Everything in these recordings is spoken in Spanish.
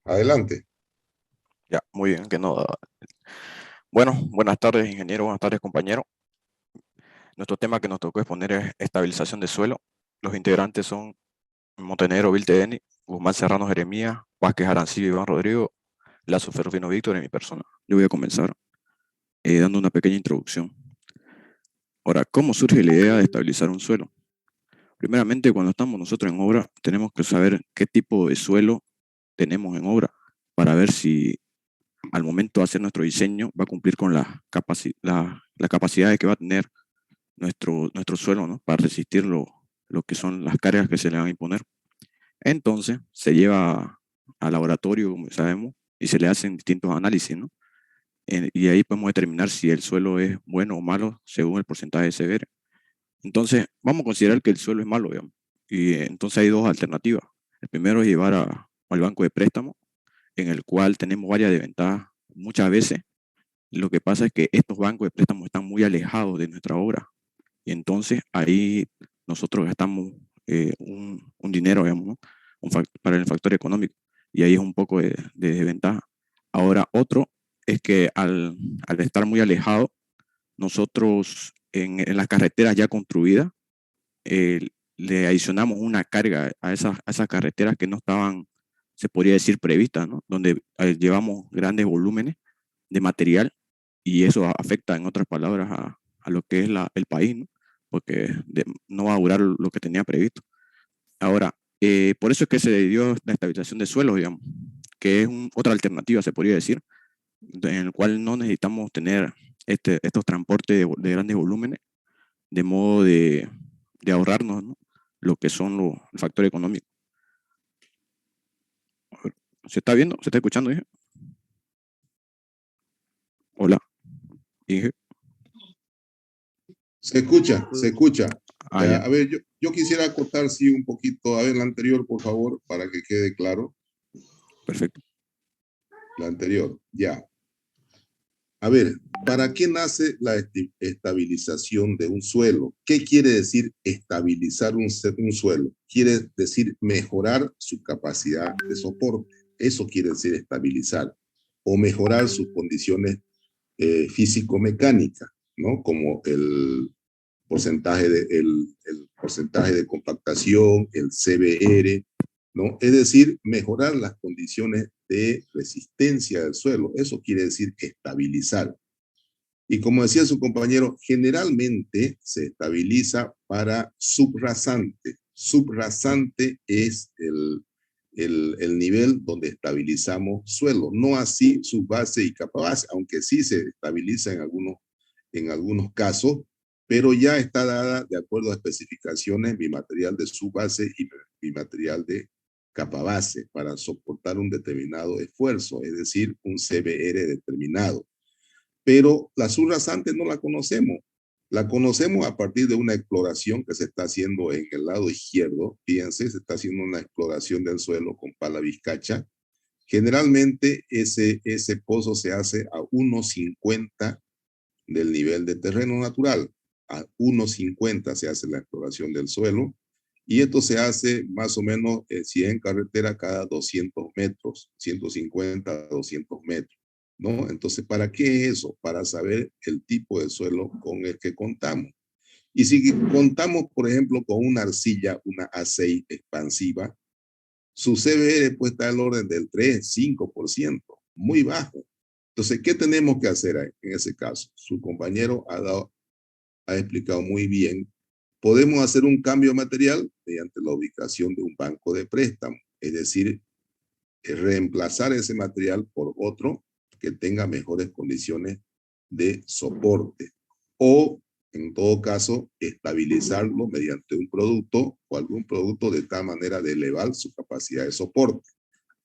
Adelante. Ya, muy bien, que no. Bueno, buenas tardes, ingeniero, buenas tardes, compañero. Nuestro tema que nos tocó exponer es estabilización de suelo. Los integrantes son Montenegro, Viltedeni, Guzmán Serrano, Jeremías, Vázquez Arancillo, Iván Rodrigo, Lazo Ferrufino Víctor y mi persona. Yo voy a comenzar dando una pequeña introducción. Ahora, ¿cómo surge la idea de estabilizar un suelo? Primeramente, cuando estamos nosotros en obra, tenemos que saber qué tipo de suelo tenemos en obra para ver si al momento de hacer nuestro diseño va a cumplir con las capacidades que va a tener nuestro suelo, ¿no? Para resistir lo que son las cargas que se le van a imponer. Entonces, se lleva al laboratorio, como sabemos, y se le hacen distintos análisis, ¿no? Y ahí podemos determinar si el suelo es bueno o malo según el porcentaje de CBR. Entonces, vamos a considerar que el suelo es malo, digamos. Y entonces hay dos alternativas. El primero es llevar al banco de préstamo, en el cual tenemos varias desventajas. Muchas veces lo que pasa es que estos bancos de préstamo están muy alejados de nuestra obra. Y entonces ahí nosotros gastamos un dinero, digamos, ¿no? Para el factor económico. Y ahí es un poco de desventaja. Ahora, otro es que al estar muy alejado, nosotros en las carreteras ya construidas, le adicionamos una carga a esas carreteras que no estaban, se podría decir, previstas, ¿no? Donde llevamos grandes volúmenes de material y eso afecta, en otras palabras, a lo que es el país, ¿no? Porque no va a durar lo que tenía previsto. Ahora, por eso es que se dio la estabilización de suelos, digamos, que es otra alternativa, se podría decir, en el cual no necesitamos tener estos transportes de grandes volúmenes, de modo de ahorrarnos, ¿no? Lo que son el factor económico. ¿Se está viendo? ¿Se está escuchando, Inge? Hola, Inge. Se escucha, se escucha. Ah, ya, A ver, yo quisiera acotar, sí, un poquito. A ver, la anterior, por favor, para que quede claro. perfecto. La anterior, ya. A ver, ¿para qué nace la estabilización de un suelo? ¿Qué quiere decir estabilizar un suelo? Quiere decir mejorar su capacidad de soporte. Eso quiere decir estabilizar o mejorar sus condiciones físico-mecánicas, ¿no? Como el porcentaje de compactación, el CBR, ¿no? Es decir, mejorar las condiciones de resistencia del suelo. Eso quiere decir estabilizar. Y como decía su compañero, generalmente se estabiliza para subrasante. Subrasante es el nivel donde estabilizamos suelo, no así subbase y capa base, aunque sí se estabiliza en algunos casos, pero ya está dada de acuerdo a especificaciones mi material de subbase y mi material de capa base para soportar un determinado esfuerzo, es decir, un CBR determinado. Pero la subrasante no la conocemos. La conocemos a partir de una exploración que se está haciendo en el lado izquierdo. Fíjense, se está haciendo una exploración del suelo con pala vizcacha. Generalmente ese pozo se hace a 1,50 del nivel de terreno natural. A 1,50 se hace la exploración del suelo. Y esto se hace más o menos, si es en carretera, cada 200 metros, 150 a 200 metros, ¿no? Entonces, ¿para qué es eso? Para saber el tipo de suelo con el que contamos. Y si contamos, por ejemplo, con una arcilla, una A6 expansiva, su CBR puede estar al orden del 3-5%, muy bajo. Entonces, ¿qué tenemos que hacer en ese caso? Su compañero ha explicado muy bien. Podemos hacer un cambio material mediante la ubicación de un banco de préstamo, es decir, reemplazar ese material por otro que tenga mejores condiciones de soporte. O, en todo caso, estabilizarlo mediante un producto o algún producto de tal manera de elevar su capacidad de soporte.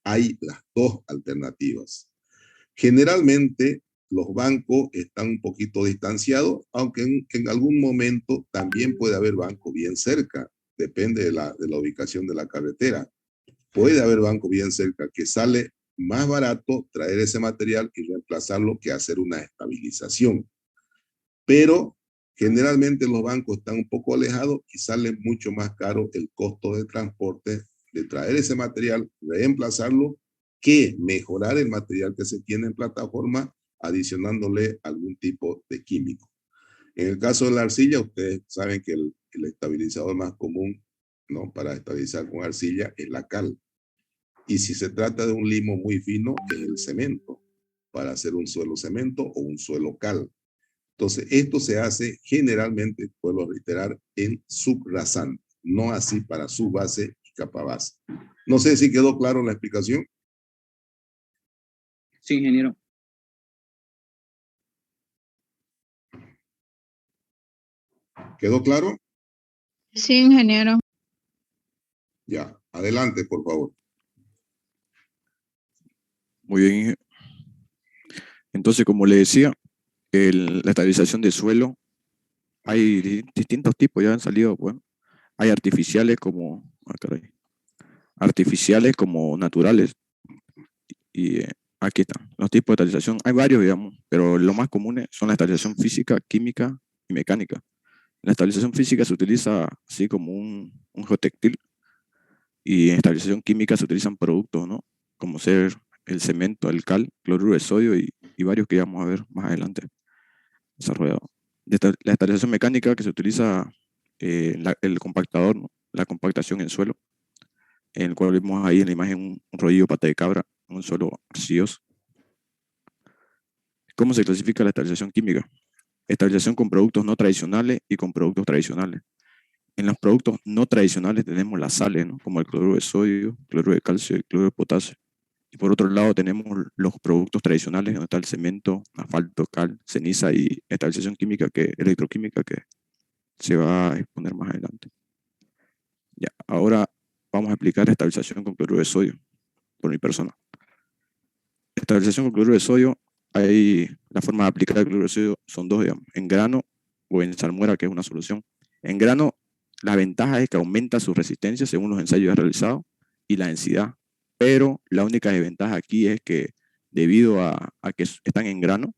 Hay las dos alternativas. Generalmente los bancos están un poquito distanciados, aunque en algún momento también puede haber bancos bien cerca, depende de la ubicación de la carretera. Puede haber banco bien cerca que sale más barato traer ese material y reemplazarlo que hacer una estabilización. Pero generalmente los bancos están un poco alejados y sale mucho más caro el costo de transporte de traer ese material, reemplazarlo que mejorar el material que se tiene en plataforma adicionándole algún tipo de químico. En el caso de la arcilla, ustedes saben que el estabilizador más común, ¿no?, para estabilizar con arcilla es la cal. Y si se trata de un limo muy fino, es el cemento, para hacer un suelo cemento o un suelo cal. Entonces, esto se hace generalmente, puedo reiterar, en subrasante, no así para subbase y capa base. No sé si quedó claro la explicación. Sí, ingeniero. ¿Quedó claro? Sí, ingeniero. Ya, adelante, por favor. Muy bien. Entonces, como le decía, la estabilización de suelo, hay distintos tipos, ya han salido, bueno, hay artificiales como, artificiales como naturales. Y aquí están los tipos de estabilización. Hay varios, digamos, pero los más comunes son la estabilización física, química y mecánica. La estabilización física se utiliza así como un geotextil, y en estabilización química se utilizan productos, ¿no?, como ser el cemento, el cal, cloruro de sodio y varios que vamos a ver más adelante desarrollado. La estabilización mecánica, que se utiliza el compactador, ¿no?, la compactación en suelo, en el cual vemos ahí en la imagen un rodillo pata de cabra, un suelo arcilloso. ¿Cómo se clasifica la estabilización química? Estabilización con productos no tradicionales y con productos tradicionales. En los productos no tradicionales tenemos las sales, ¿no?, como el cloruro de sodio, cloruro de calcio y cloruro de potasio. Y por otro lado tenemos los productos tradicionales, donde está el cemento, asfalto, cal, ceniza y estabilización química, electroquímica, que se va a exponer más adelante. Ya, ahora vamos a explicar estabilización con cloruro de sodio por mi persona. Estabilización con cloruro de sodio, la forma de aplicar el cloruro de sodio son dos, digamos, en grano o en salmuera, que es una solución. En grano, la ventaja es que aumenta su resistencia según los ensayos realizados y la densidad, pero la única desventaja aquí es que debido a que están en grano,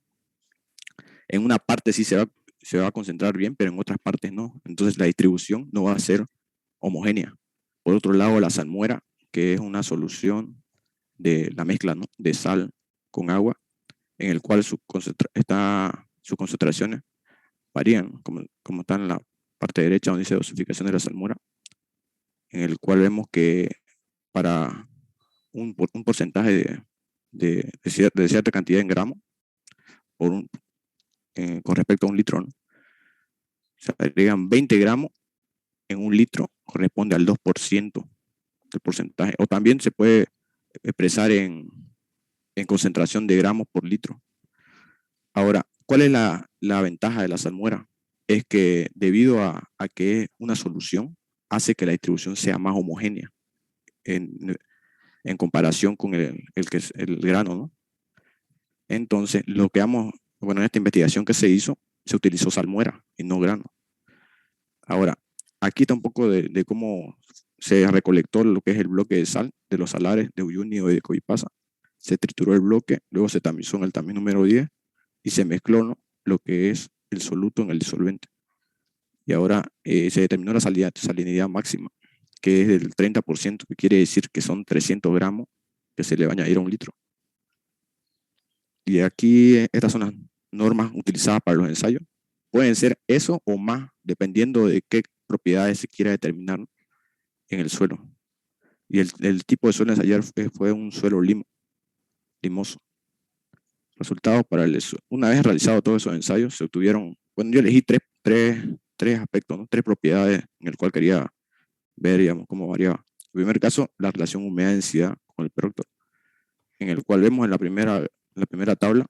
en una parte sí se va a concentrar bien, pero en otras partes no. Entonces la distribución no va a ser homogénea. Por otro lado, la salmuera, que es una solución de la mezcla, ¿no?, de sal con agua, en el cual sus concentraciones varían, como está en la parte derecha donde dice dosificación de la salmuera, en el cual vemos que para un porcentaje de cierta cantidad en gramos con respecto a un litro, ¿no?, se agregan 20 gramos en un litro, corresponde al 2% del porcentaje, o también se puede expresar en concentración de gramos por litro. Ahora, ¿cuál es la ventaja de la salmuera? Es que debido a que es una solución, hace que la distribución sea más homogénea en comparación con que es el grano, ¿no? Entonces, bueno, en esta investigación que se hizo, se utilizó salmuera y no grano. Ahora, aquí está un poco de cómo se recolectó lo que es el bloque de sal de los salares de Uyuni o de Coipasa. Se trituró el bloque, luego se tamizó en el tamiz número 10 y se mezcló, ¿no?, lo que es el soluto en el disolvente. Y ahora se determinó la salinidad máxima, que es del 30%, que quiere decir que son 300 gramos que se le va a añadir a un litro. Y aquí estas son las normas utilizadas para los ensayos. Pueden ser eso o más, dependiendo de qué propiedades se quiera determinar en el suelo. Y el tipo de suelo a ensayar fue un suelo limoso. Resultados para una vez realizado todos esos ensayos, se obtuvieron, bueno, yo elegí tres aspectos, ¿no?, tres propiedades en el cual quería ver, digamos, cómo variaba. En primer caso, la relación humedad-densidad con el peróxido, en el cual vemos en la primera tabla,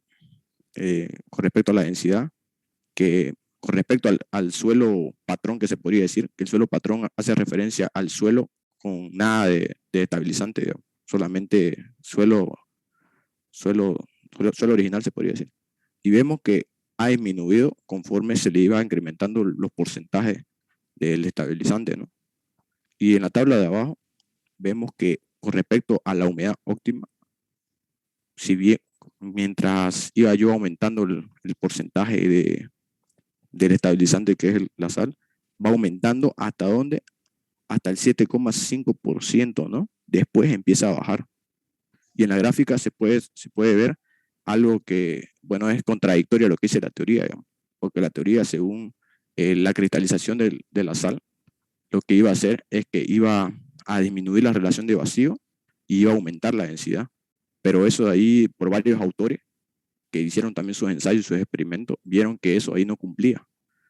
con respecto a la densidad, que con respecto al suelo patrón, que se podría decir, que el suelo patrón hace referencia al suelo con nada de estabilizante, digamos, solamente suelo original, se podría decir. Y vemos que ha disminuido conforme se le iba incrementando los porcentajes del estabilizante, ¿no? Y en la tabla de abajo vemos que con respecto a la humedad óptima, si bien mientras iba yo aumentando el porcentaje del estabilizante, que es la sal, va aumentando hasta ¿dónde? Hasta el 7,5%, ¿no? Después empieza a bajar. Y en la gráfica se puede ver algo que, bueno, es contradictorio a lo que dice la teoría, digamos, porque la teoría, según la cristalización de la sal, lo que iba a hacer es que iba a disminuir la relación de vacío y iba a aumentar la densidad. Pero eso de ahí, por varios autores que hicieron también sus ensayos, sus experimentos, vieron que eso ahí no cumplía.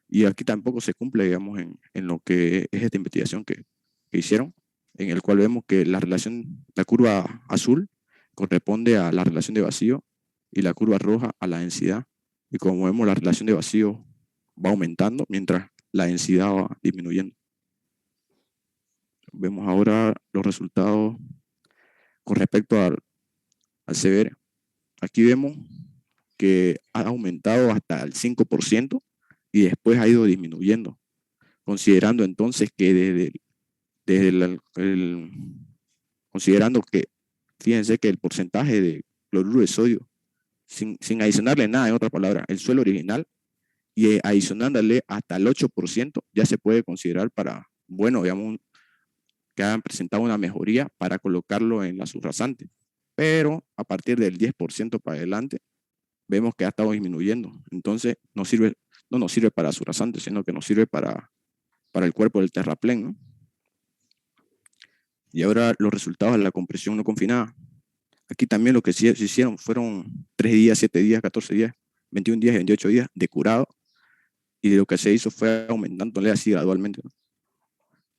Y aquí tampoco se cumple, digamos, en lo que es esta investigación que hicieron, en el cual vemos que la curva azul corresponde a la relación de vacío y la curva roja a la densidad. Y como vemos, la relación de vacío va aumentando mientras la densidad va disminuyendo. Vemos ahora los resultados con respecto al CBR. Aquí vemos que ha aumentado hasta el 5% y después ha ido disminuyendo, considerando entonces que desde considerando que, fíjense que el porcentaje de cloruro de sodio, sin adicionarle nada, en otras palabras, el suelo original, y adicionándole hasta el 8%, ya se puede considerar para, bueno, digamos, que han presentado una mejoría para colocarlo en la subrasante. Pero a partir del 10% para adelante, vemos que ha estado disminuyendo. Entonces, no nos sirve para subrasante, sino que nos sirve para el cuerpo del terraplén, ¿no? Y ahora los resultados de la compresión no confinada. Aquí también lo que se hicieron fueron 3 días, 7 días, 14 días, 21 días y 28 días de curado. Y lo que se hizo fue aumentándole así gradualmente, ¿no?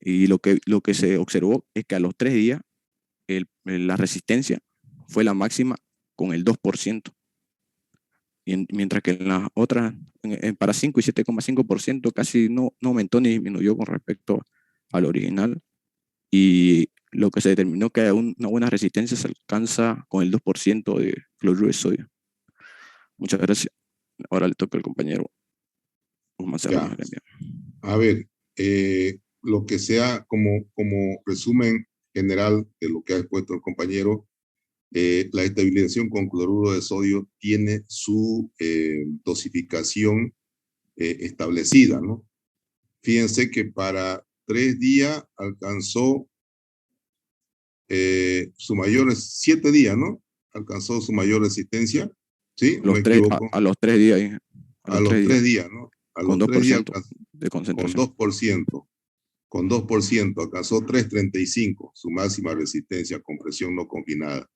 Y lo que se observó es que a los 3 días la resistencia fue la máxima con el 2%. Mientras que en las otras, para 5 y 7,5% casi no aumentó ni disminuyó con respecto al original. Y lo que se determinó que una buena resistencia se alcanza con el 2% de cloruro de sodio. Muchas gracias. Ahora le toca al compañero Guzmán Serrano. A ver, lo que sea como resumen general de lo que ha expuesto el compañero, la estabilización con cloruro de sodio tiene su dosificación establecida, ¿no? Fíjense que para 3 días alcanzó su mayor, 7 días, ¿no? Alcanzó su mayor resistencia, ¿sí? No me equivoco. A los 3 días. A los 3 días, ¿no? A con los 3 días alcanzó, de concentración. con 2%. Con 2%, alcanzó 3,35, su máxima resistencia a compresión no confinada.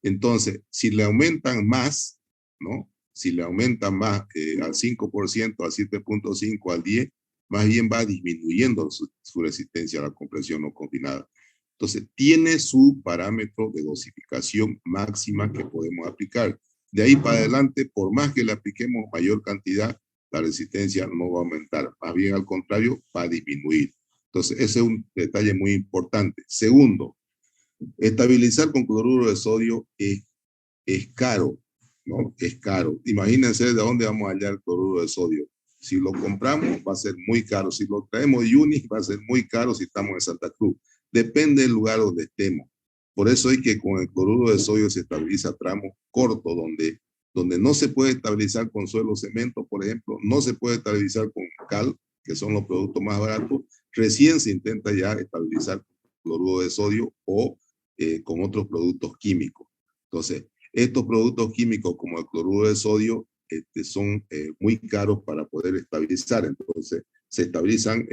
Entonces, si le aumentan más, ¿no? Si le aumentan más al 5%, al 7,5, al 10, más bien va disminuyendo su resistencia a la compresión no confinada. Entonces, tiene su parámetro de dosificación máxima que podemos aplicar. De ahí para adelante, por más que le apliquemos mayor cantidad, la resistencia no va a aumentar. Más bien, al contrario, va a disminuir. Entonces, ese es un detalle muy importante. Segundo, estabilizar con cloruro de sodio es caro, ¿no? Es caro. Imagínense de dónde vamos a hallar el cloruro de sodio. Si lo compramos, va a ser muy caro. Si lo traemos de Uni, va a ser muy caro si estamos en Santa Cruz. Depende del lugar donde estemos. Por eso es que con el cloruro de sodio se estabiliza tramos cortos, donde no se puede estabilizar con suelo cemento, por ejemplo, no se puede estabilizar con cal, que son los productos más baratos. Recién se intenta ya estabilizar con cloruro de sodio o con otros productos químicos. Entonces, estos productos químicos como el cloruro de sodio son muy caros para poder estabilizar. Entonces, se estabilizan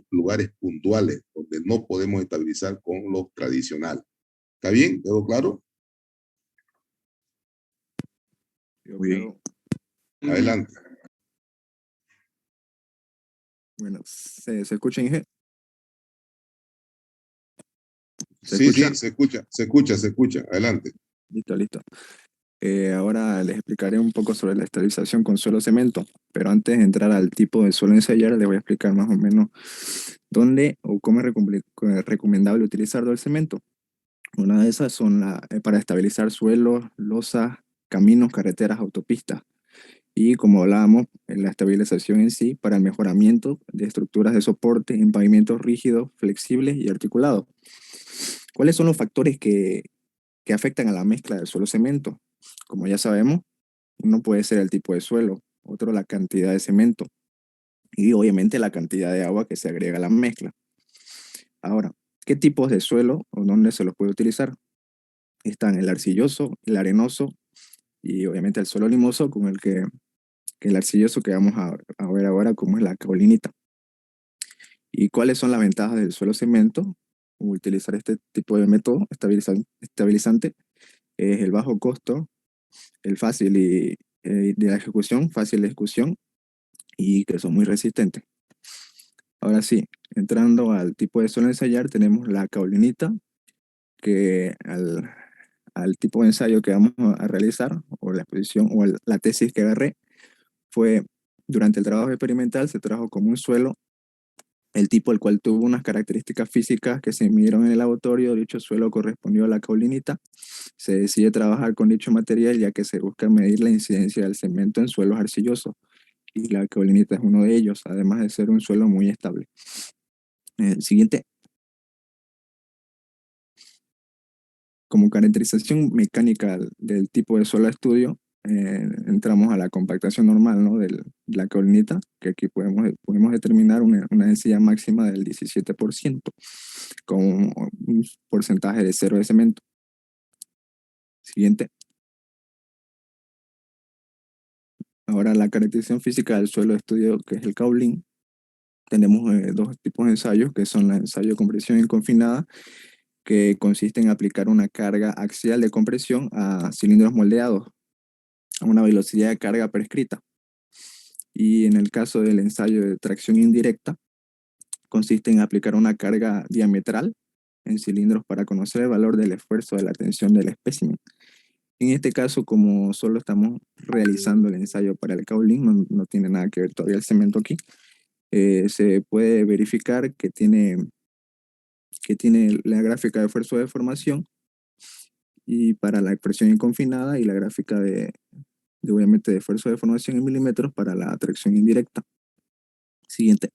lugares puntuales donde no podemos estabilizar con los tradicionales. ¿Está bien? ¿Quedó claro? Bien. Adelante. Bueno, ¿se escucha, Inge? Sí, se escucha. Adelante. Listo. Ahora les explicaré un poco sobre la estabilización con suelo cemento, pero antes de entrar al tipo de suelo a ensayar, les voy a explicar más o menos dónde o cómo es recomendable utilizar el cemento. Una de esas son para estabilizar suelos, losas, caminos, carreteras, autopistas. Y como hablábamos, en la estabilización en sí para el mejoramiento de estructuras de soporte en pavimentos rígidos, flexibles y articulados. ¿Cuáles son los factores que afectan a la mezcla del suelo-cemento? Como ya sabemos, uno puede ser el tipo de suelo, otro la cantidad de cemento y obviamente la cantidad de agua que se agrega a la mezcla. Ahora, ¿qué tipos de suelo o dónde se los puede utilizar? están el arcilloso, el arenoso y obviamente el suelo limoso, con que el arcilloso que vamos a ver ahora, como es la caolinita. ¿Y cuáles son las ventajas del suelo cemento? Utilizar este tipo de método estabilizante es el bajo costo, el fácil de la ejecución, fácil de ejecución y que son muy resistentes. Ahora sí, entrando al tipo de suelo a ensayar, tenemos la caolinita, que al tipo de ensayo que vamos a realizar, o la exposición, o la tesis que agarré, fue durante el trabajo experimental, se trajo como un suelo, el tipo el cual tuvo unas características físicas que se midieron en el laboratorio. Dicho suelo correspondió a la caolinita. Se decide trabajar con dicho material ya que se busca medir la incidencia del cemento en suelos arcillosos, y la caolinita es uno de ellos, además de ser un suelo muy estable. Siguiente. Como caracterización mecánica del tipo de suelo a estudio, entramos a la compactación normal, ¿no? De la caolinita, que aquí podemos determinar una densidad máxima del 17%, con un porcentaje de 0 de cemento. Siguiente. Ahora, la caracterización física del suelo de estudio, que es el caolín. Tenemos dos tipos de ensayos, que son el ensayo de compresión inconfinada, que consiste en aplicar una carga axial de compresión a cilindros moldeados a una velocidad de carga prescrita. Y en el caso del ensayo de tracción indirecta, consiste en aplicar una carga diametral en cilindros para conocer el valor del esfuerzo de la tensión del espécimen. En este caso, como solo estamos realizando el ensayo para el caolín, no tiene nada que ver todavía el cemento aquí, se puede verificar que tiene la gráfica de esfuerzo de formación y para la expresión inconfinada, y la gráfica obviamente de esfuerzo de formación en milímetros para la tracción indirecta. Siguiente.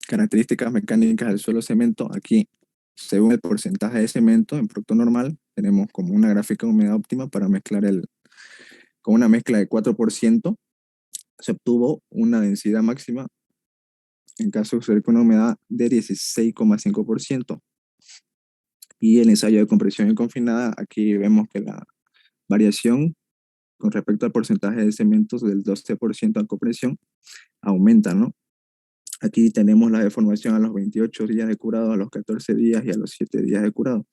Características mecánicas del suelo cemento. Aquí, según el porcentaje de cemento en producto normal, tenemos como una gráfica de humedad óptima para mezclar con una mezcla de 4%, se obtuvo una densidad máxima en caso de ser con una humedad de 16,5%. Y el ensayo de compresión inconfinada, aquí vemos que la variación con respecto al porcentaje de cementos del 12% a compresión aumenta, ¿no? Aquí tenemos la deformación a los 28 días de curado, a los 14 días y a los 7 días de curado.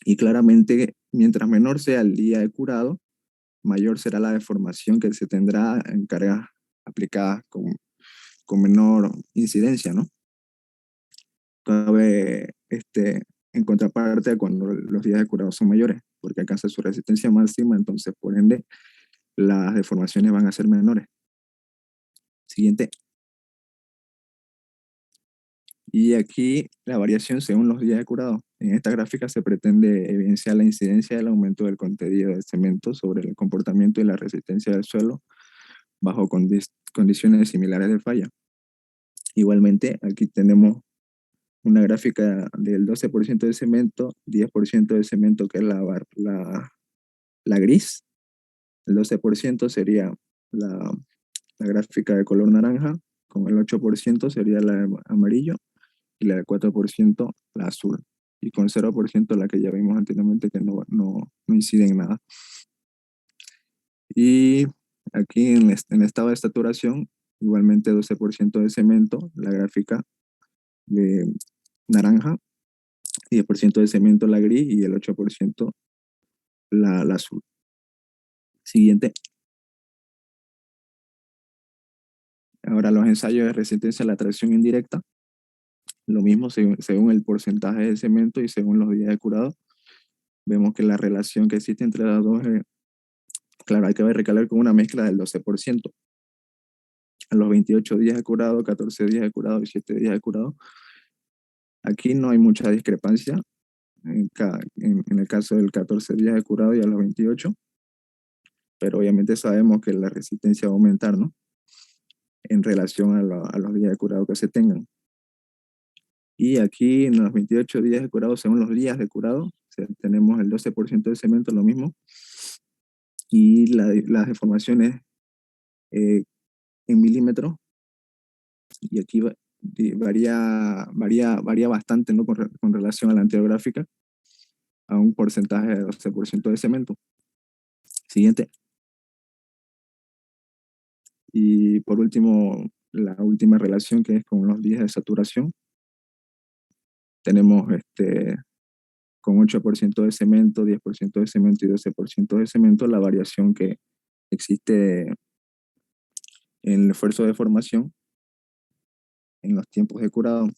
Y claramente, mientras menor sea el día de curado, mayor será la deformación que se tendrá en cargas aplicadas con menor incidencia, ¿no? Cabe en contraparte cuando los días de curado son mayores, porque alcanza su resistencia máxima, entonces por ende las deformaciones van a ser menores. Siguiente. Y aquí la variación según los días de curado. En esta gráfica se pretende evidenciar la incidencia del aumento del contenido del cemento sobre el comportamiento y la resistencia del suelo bajo condiciones similares de falla. Igualmente, aquí tenemos una gráfica del 12% de cemento, 10% de cemento, que es la gris. El 12% sería la gráfica de color naranja, con el 8% sería la amarillo, y la de 4% la azul, y con 0% la que ya vimos anteriormente, que no incide en nada. Y aquí en estado de saturación, igualmente 12% de cemento, la gráfica de naranja, 10% de cemento la gris y el 8% la azul. Siguiente. Ahora los ensayos de resistencia a la tracción indirecta. Lo mismo según el porcentaje de cemento y según los días de curado. Vemos que la relación que existe entre las dos, claro, hay que recalcar con una mezcla del 12%. A los 28 días de curado, 14 días de curado y 7 días de curado, aquí no hay mucha discrepancia en el caso del 14 días de curado y a los 28, pero obviamente sabemos que la resistencia va a aumentar, ¿no? En relación a los días de curado que se tengan. Y aquí en los 28 días de curado, según los días de curado, o sea, tenemos el 12% de cemento, lo mismo, y las deformaciones en milímetros, y aquí varía bastante, ¿no? Con relación a la anterior gráfica, a un porcentaje de 12% de cemento. Siguiente. Y por último, la última relación, que es con los días de saturación. Tenemos con 8% de cemento, 10% de cemento y 12% de cemento, la variación que existe en el esfuerzo de formación en los tiempos de curado.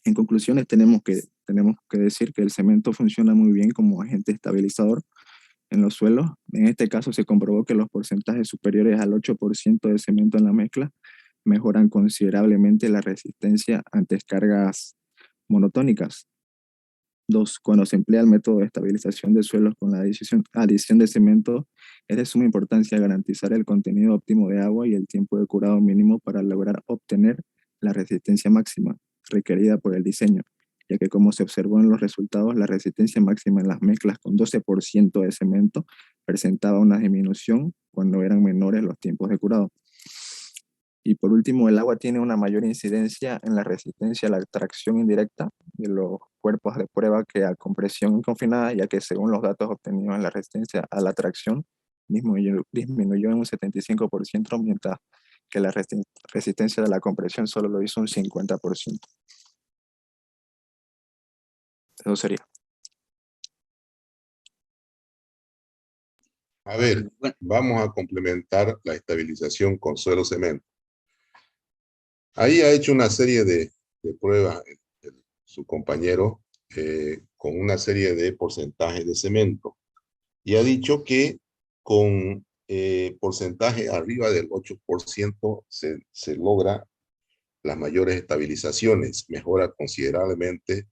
En conclusiones, tenemos que decir que el cemento funciona muy bien como agente estabilizador en los suelos. En este caso se comprobó que los porcentajes superiores al 8% de cemento en la mezcla mejoran considerablemente la resistencia ante cargas monotónicas. 2. Cuando se emplea el método de estabilización de suelos con la adición de cemento, es de suma importancia garantizar el contenido óptimo de agua y el tiempo de curado mínimo para lograr obtener la resistencia máxima requerida por el diseño, ya que como se observó en los resultados, la resistencia máxima en las mezclas con 12% de cemento presentaba una disminución cuando eran menores los tiempos de curado. Y por último, el agua tiene una mayor incidencia en la resistencia a la tracción indirecta de los cuerpos de prueba que a compresión confinada, ya que según los datos obtenidos en la resistencia a la tracción, disminuyó en un 75%, mientras que la resistencia de la compresión solo lo hizo un 50%. Eso sería. A ver, vamos a complementar la estabilización con suelo cemento. Ahí ha hecho una serie de pruebas su compañero con una serie de porcentajes de cemento y ha dicho que con porcentaje arriba del 8% se logra las mayores estabilizaciones, mejora considerablemente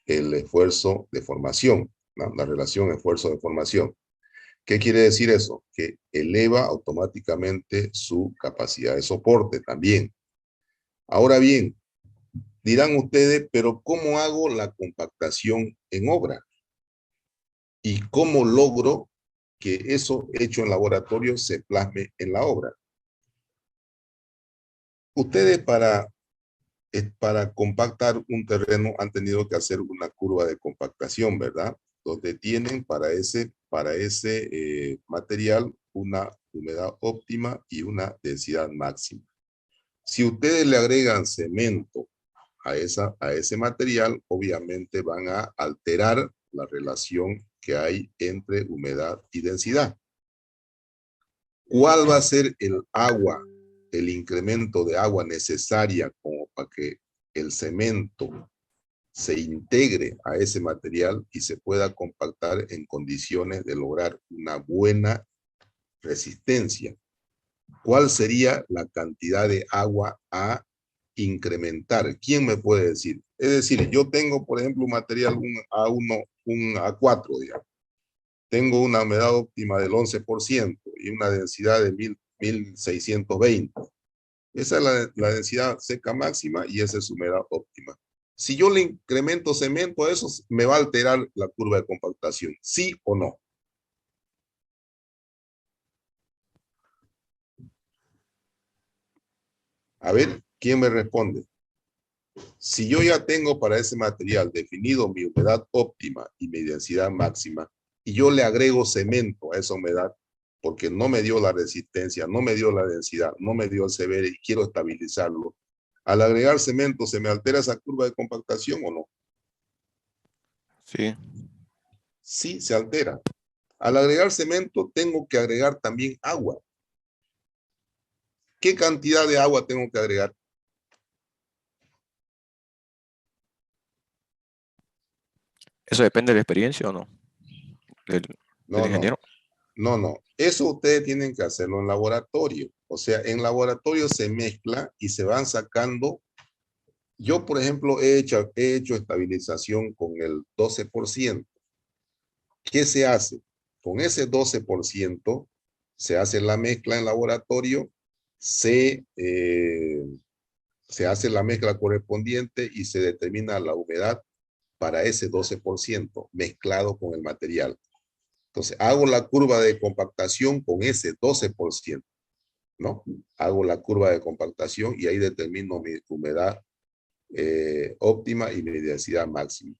el esfuerzo de formación, ¿no? La relación esfuerzo de formación. ¿Qué quiere decir eso? Que eleva automáticamente su capacidad de soporte también. Ahora bien, dirán ustedes, pero ¿cómo hago la compactación en obra? ¿Y cómo logro que eso hecho en laboratorio se plasme en la obra? Ustedes para compactar un terreno han tenido que hacer una curva de compactación, ¿verdad? Donde tienen para ese material una humedad óptima y una densidad máxima. Si ustedes le agregan cemento a ese material, obviamente van a alterar la relación que hay entre humedad y densidad. ¿Cuál va a ser el incremento de agua necesaria como para que el cemento se integre a ese material y se pueda compactar en condiciones de lograr una buena resistencia? ¿Cuál sería la cantidad de agua a incrementar? ¿Quién me puede decir? Es decir, yo tengo, por ejemplo, un material, un A4, digamos. Tengo una humedad óptima del 11% y una densidad de 1620. Esa es la densidad seca máxima y esa es su humedad óptima. Si yo le incremento cemento a eso, me va a alterar la curva de compactación, ¿sí o no? A ver, ¿quién me responde? Si yo ya tengo para ese material definido mi humedad óptima y mi densidad máxima, y yo le agrego cemento a esa humedad, porque no me dio la resistencia, no me dio la densidad, no me dio el CBR y quiero estabilizarlo, al agregar cemento, ¿se me altera esa curva de compactación o no? Sí. Sí, se altera. Al agregar cemento, tengo que agregar también agua. ¿Qué cantidad de agua tengo que agregar? ¿Eso depende de la experiencia o no? Del No, ingeniero. no. Eso ustedes tienen que hacerlo en laboratorio. O sea, en laboratorio se mezcla y se van sacando. Yo, por ejemplo, he hecho estabilización con el 12%. ¿Qué se hace? Con ese 12% se hace la mezcla en laboratorio, se hace la mezcla correspondiente y se determina la humedad para ese 12% mezclado con el material. Entonces, hago la curva de compactación con ese 12%. ¿no? Hago la curva de compactación y ahí determino mi humedad óptima y mi densidad máxima.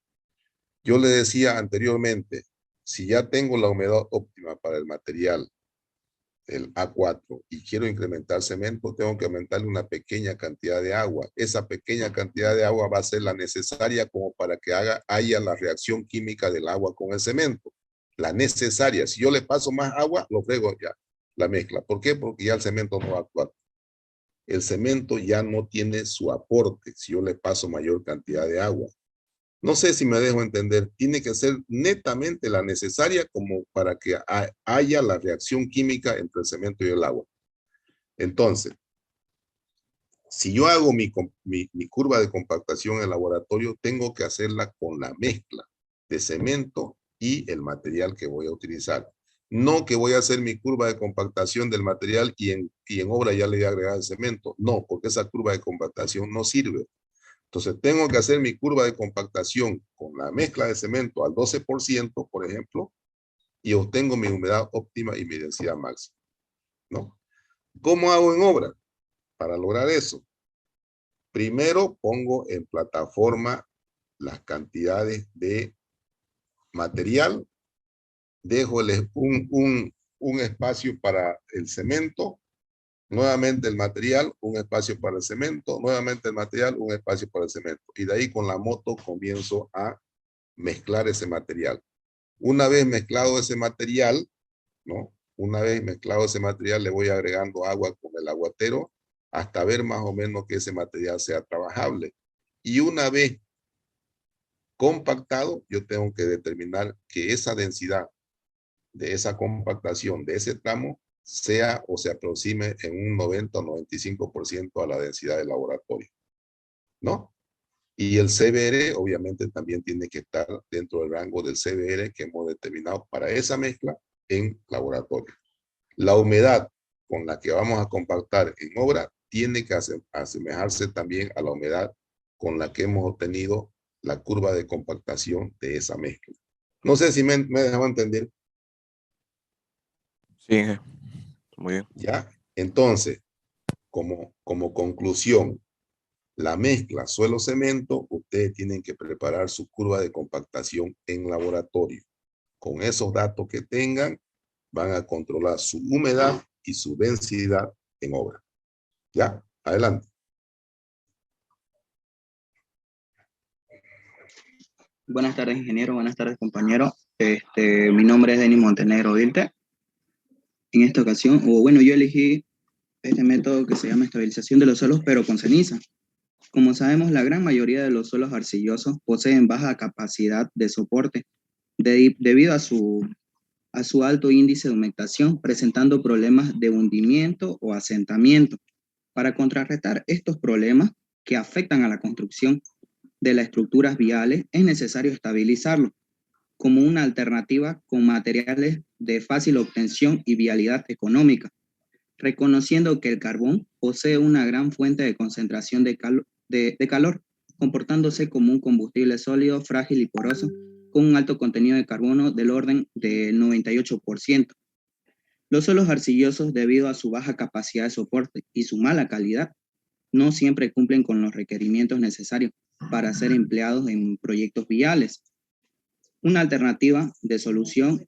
Yo le decía anteriormente, si ya tengo la humedad óptima para el material, el A4, y quiero incrementar cemento, tengo que aumentarle una pequeña cantidad de agua. Esa pequeña cantidad de agua va a ser la necesaria como para que haya la reacción química del agua con el cemento. La necesaria. Si yo le paso más agua, lo frego ya, la mezcla. ¿Por qué? Porque ya el cemento no va a actuar. El cemento ya no tiene su aporte si yo le paso mayor cantidad de agua. No sé si me dejo entender, tiene que ser netamente la necesaria como para que haya la reacción química entre el cemento y el agua. Entonces, si yo hago mi curva de compactación en el laboratorio, tengo que hacerla con la mezcla de cemento y el material que voy a utilizar. No que voy a hacer mi curva de compactación del material y en obra ya le voy a agregar el cemento. No, porque esa curva de compactación no sirve. Entonces tengo que hacer mi curva de compactación con la mezcla de cemento al 12%, por ejemplo, y obtengo mi humedad óptima y mi densidad máxima, ¿no? ¿Cómo hago en obra para lograr eso? Primero pongo en plataforma las cantidades de material, dejo un espacio para el cemento, nuevamente el material, un espacio para el cemento, nuevamente el material, un espacio para el cemento. Y de ahí con la moto comienzo a mezclar ese material. Una vez mezclado ese material, ¿no? Una vez mezclado ese material, le voy agregando agua con el aguatero hasta ver más o menos que ese material sea trabajable. Y una vez compactado, yo tengo que determinar que esa densidad de esa compactación de ese tramo sea o se aproxime en un 90 o 95% a la densidad del laboratorio, ¿no? Y el CBR obviamente también tiene que estar dentro del rango del CBR que hemos determinado para esa mezcla en laboratorio. La humedad con la que vamos a compactar en obra tiene que asemejarse también a la humedad con la que hemos obtenido la curva de compactación de esa mezcla. No sé si me dejó entender. Sí, muy bien. ¿Ya? Entonces, como conclusión, la mezcla suelo-cemento, ustedes tienen que preparar su curva de compactación en laboratorio. Con esos datos que tengan, van a controlar su humedad y su densidad en obra. ¿Ya? Adelante. Buenas tardes, ingeniero. Buenas tardes, compañero. Mi nombre es Denis Montenegro Vilte. En esta ocasión, yo elegí este método que se llama estabilización de los suelos, pero con ceniza. Como sabemos, la gran mayoría de los suelos arcillosos poseen baja capacidad de soporte debido a su alto índice de humectación, presentando problemas de hundimiento o asentamiento. Para contrarrestar estos problemas que afectan a la construcción de las estructuras viales, es necesario estabilizarlo como una alternativa con materiales de fácil obtención y vialidad económica, reconociendo que el carbón posee una gran fuente de concentración de calor, comportándose como un combustible sólido, frágil y poroso, con un alto contenido de carbono del orden del 98%. Los suelos arcillosos, debido a su baja capacidad de soporte y su mala calidad, no siempre cumplen con los requerimientos necesarios para ser empleados en proyectos viales. Una alternativa de solución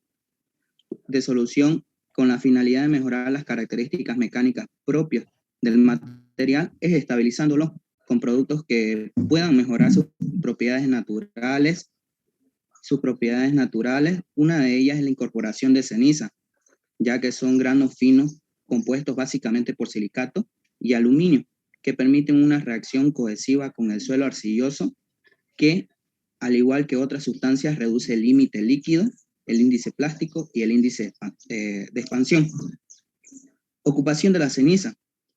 con la finalidad de mejorar las características mecánicas propias del material es estabilizándolo con productos que puedan mejorar sus propiedades naturales. Una de ellas es la incorporación de ceniza, ya que son granos finos compuestos básicamente por silicato y aluminio, que permiten una reacción cohesiva con el suelo arcilloso que, al igual que otras sustancias, reduce el límite líquido, el índice plástico y el índice de expansión. Ocupación de la ceniza.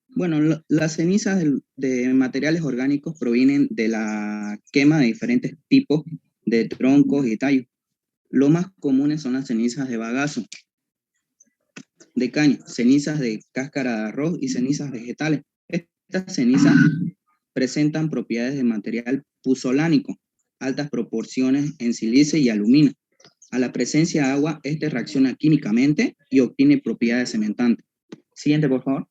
Bueno, las cenizas de materiales orgánicos provienen de la quema de diferentes tipos de troncos y tallos. Lo más comunes son las cenizas de bagazo, de caña, cenizas de cáscara de arroz y cenizas vegetales. Estas cenizas presentan propiedades de material puzolánico, altas proporciones en silicio y aluminio. A la presencia de agua, este reacciona químicamente y obtiene propiedades cementantes. Siguiente, por favor.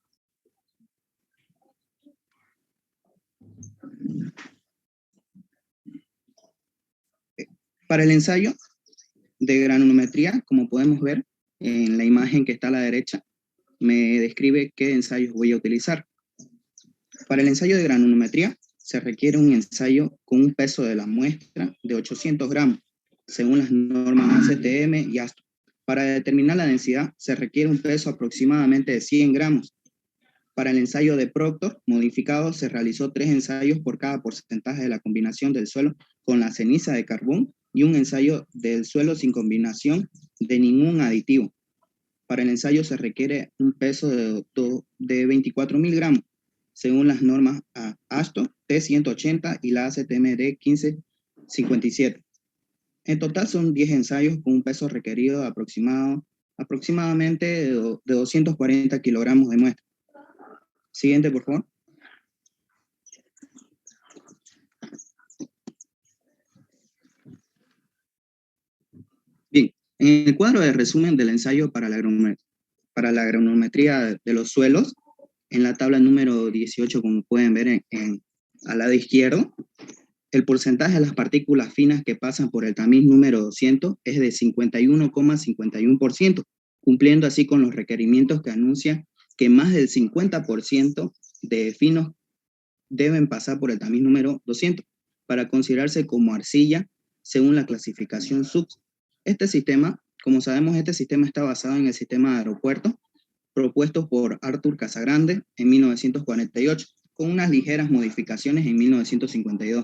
Para el ensayo de granulometría, como podemos ver en la imagen que está a la derecha, me describe qué ensayos voy a utilizar. Para el ensayo de granulometría, se requiere un ensayo con un peso de la muestra de 800 gramos, según las normas ACTM y ASTO. Para determinar la densidad, se requiere un peso aproximadamente de 100 gramos. Para el ensayo de Proctor modificado, se realizó 3 ensayos por cada porcentaje de la combinación del suelo con la ceniza de carbón y un ensayo del suelo sin combinación de ningún aditivo. Para el ensayo se requiere un peso de 24.000 gramos, según las normas ASTO T180 y la ACTMD 1557. En total son 10 ensayos con un peso requerido aproximadamente de 240 kilogramos de muestra. Siguiente, por favor. Bien, en el cuadro de resumen del ensayo para la granulometría de los suelos, en la tabla número 18, como pueden ver al lado izquierdo, el porcentaje de las partículas finas que pasan por el tamiz número 200 es de 51,51%, cumpliendo así con los requerimientos que anuncian que más del 50% de finos deben pasar por el tamiz número 200 para considerarse como arcilla según la clasificación SUBS. Este sistema, como sabemos, está basado en el sistema de aeropuertos propuesto por Arthur Casagrande en 1948, con unas ligeras modificaciones en 1952.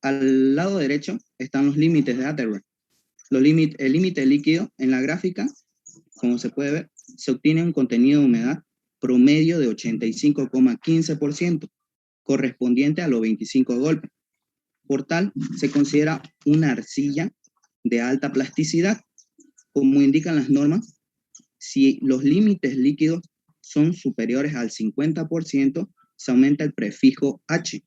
Al lado derecho están los límites de Atterberg. El límite líquido en la gráfica, como se puede ver, se obtiene un contenido de humedad promedio de 85,15%, correspondiente a los 25 golpes. Por tal, se considera una arcilla de alta plasticidad. Como indican las normas, si los límites líquidos son superiores al 50%, se aumenta el prefijo H,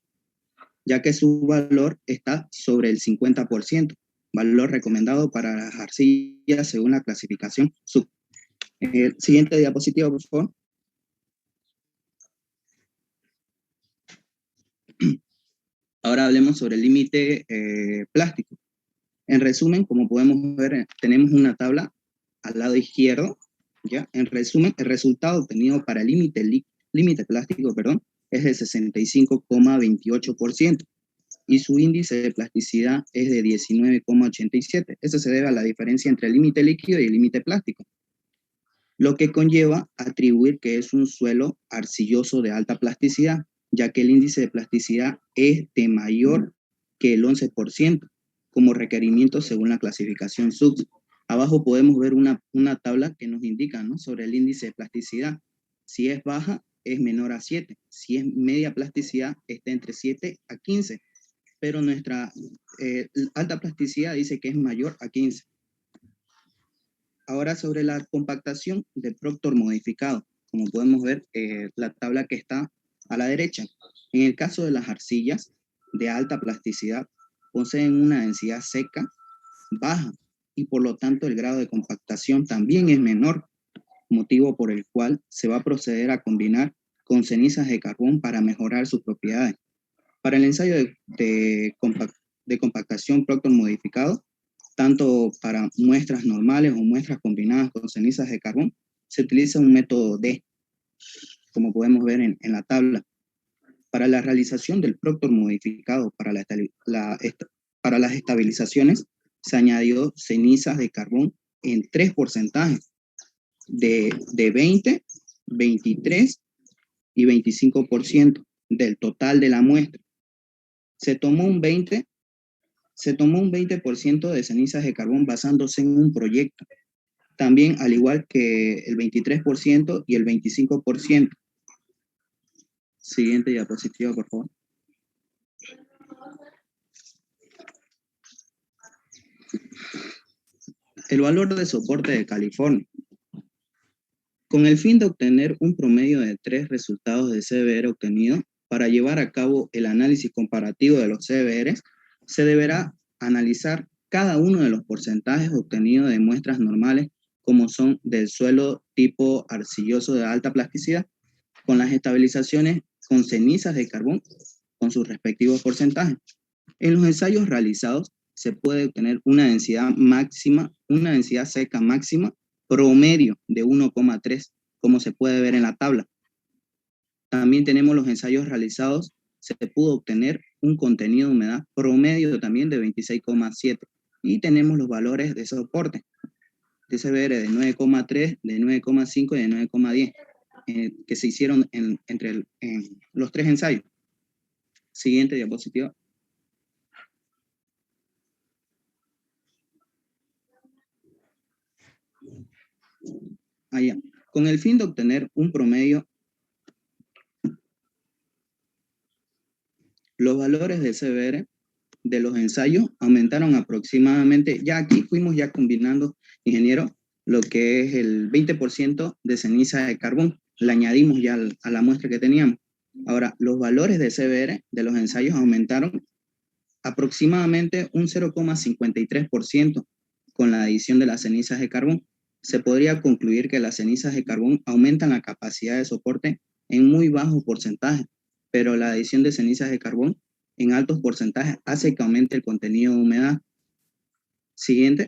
ya que su valor está sobre el 50%, valor recomendado para las arcillas según la clasificación SUB. Siguiente diapositiva, por favor. Ahora hablemos sobre el límite plástico. En resumen, como podemos ver, tenemos una tabla al lado izquierdo, ¿ya? En resumen, el resultado obtenido para el límite plástico, es de 65,28% y su índice de plasticidad es de 19,87. Eso se debe a la diferencia entre el límite líquido y el límite plástico, lo que conlleva atribuir que es un suelo arcilloso de alta plasticidad, ya que el índice de plasticidad es de mayor que el 11%, como requerimiento según la clasificación SUBS. Abajo podemos ver una tabla que nos indica, ¿no?, sobre el índice de plasticidad. Si es baja, es menor a 7. Si es media plasticidad, está entre 7 a 15. Pero nuestra alta plasticidad dice que es mayor a 15. Ahora sobre la compactación de Proctor modificado. Como podemos ver, la tabla que está a la derecha. En el caso de las arcillas de alta plasticidad, poseen una densidad seca baja y por lo tanto el grado de compactación también es menor, motivo por el cual se va a proceder a combinar con cenizas de carbón para mejorar sus propiedades. Para el ensayo de compactación Proctor modificado, tanto para muestras normales o muestras combinadas con cenizas de carbón, se utiliza un método D, como podemos ver en la tabla. Para la realización del Proctor modificado para las estabilizaciones, se añadió cenizas de carbón en 3 porcentajes, de 20, 23 y 25% del total de la muestra. Se tomó un 20% de cenizas de carbón basándose en un proyecto, también al igual que el 23% y el 25%. Siguiente diapositiva, por favor. El valor de soporte de California. Con el fin de obtener un promedio de 3 resultados de CBR obtenido, para llevar a cabo el análisis comparativo de los CBR, se deberá analizar cada uno de los porcentajes obtenidos de muestras normales, como son del suelo tipo arcilloso de alta plasticidad, con las estabilizaciones con cenizas de carbón, con sus respectivos porcentajes. En los ensayos realizados, se puede obtener una densidad máxima, una densidad seca máxima promedio de 1,3, como se puede ver en la tabla. También tenemos los ensayos realizados, se pudo obtener un contenido de humedad promedio también de 26,7. Y tenemos los valores de soporte, de CBR de 9,3, de 9,5 y de 9,10, que se hicieron entre los tres ensayos. Siguiente diapositiva. Allá. Con el fin de obtener un promedio, los valores de CBR de los ensayos aumentaron aproximadamente, ya aquí fuimos ya combinando, ingeniero, lo que es el 20% de ceniza de carbón, le añadimos ya a la muestra que teníamos. Ahora, los valores de CBR de los ensayos aumentaron aproximadamente un 0,53% con la adición de las cenizas de carbón. Se podría concluir que las cenizas de carbón aumentan la capacidad de soporte en muy bajo porcentaje, pero la adición de cenizas de carbón en altos porcentajes hace que aumente el contenido de humedad. Siguiente.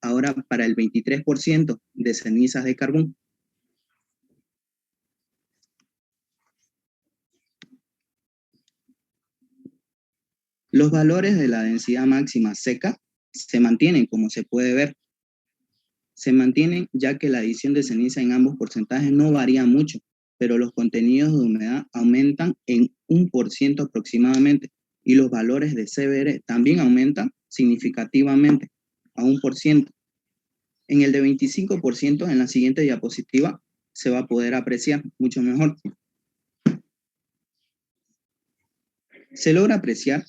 Ahora, para el 23% de cenizas de carbón, los valores de la densidad máxima seca se mantienen, como se puede ver. Se mantienen ya que la adición de ceniza en ambos porcentajes no varía mucho, pero los contenidos de humedad aumentan en 1% aproximadamente y los valores de CBR también aumentan significativamente a 1%. En el de 25% en la siguiente diapositiva se va a poder apreciar mucho mejor. Se logra apreciar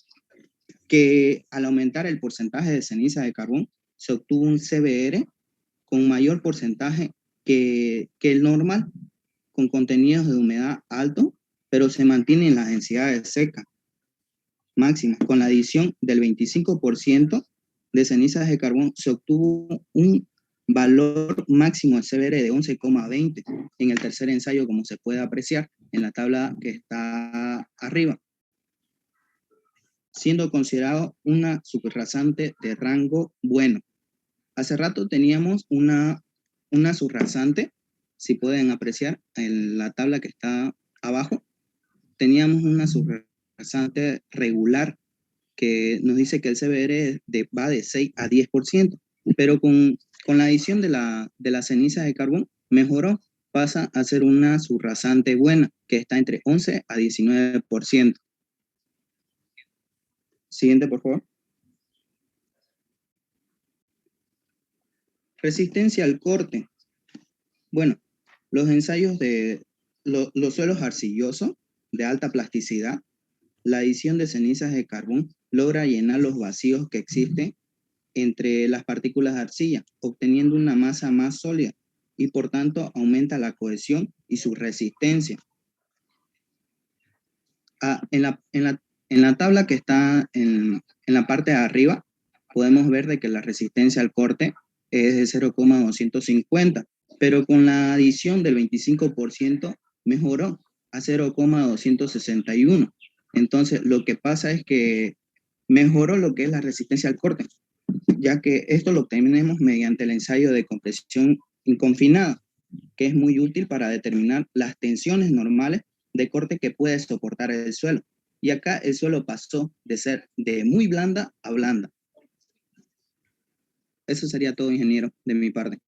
que al aumentar el porcentaje de ceniza de carbón se obtuvo un CBR con mayor porcentaje que el normal, con contenidos de humedad alto, pero se mantienen las densidades secas máximas. Con la adición del 25% de cenizas de carbón se obtuvo un valor máximo de CBR de 11,20 en el tercer ensayo, como se puede apreciar en la tabla que está arriba, siendo considerado una subrasante de rango bueno. Hace rato teníamos una subrasante, si pueden apreciar en la tabla que está abajo, teníamos una subrasante regular que nos dice que el CBR va de 6 a 10%, pero con la adición de la ceniza de carbón mejoró, pasa a ser una subrasante buena, que está entre 11 a 19%. Siguiente, por favor. Resistencia al corte. Bueno, los ensayos de los suelos arcillosos de alta plasticidad, la adición de cenizas de carbón logra llenar los vacíos que existen entre las partículas de arcilla, obteniendo una masa más sólida y por tanto aumenta la cohesión y su resistencia. En la tabla que está en la parte de arriba, podemos ver de que la resistencia al corte es de 0,250, pero con la adición del 25% mejoró a 0,261. Entonces, lo que pasa es que mejoró lo que es la resistencia al corte, ya que esto lo obtenemos mediante el ensayo de compresión inconfinada, que es muy útil para determinar las tensiones normales de corte que puede soportar el suelo. Y acá el suelo pasó de ser de muy blanda a blanda. Eso sería todo, ingeniero, de mi parte.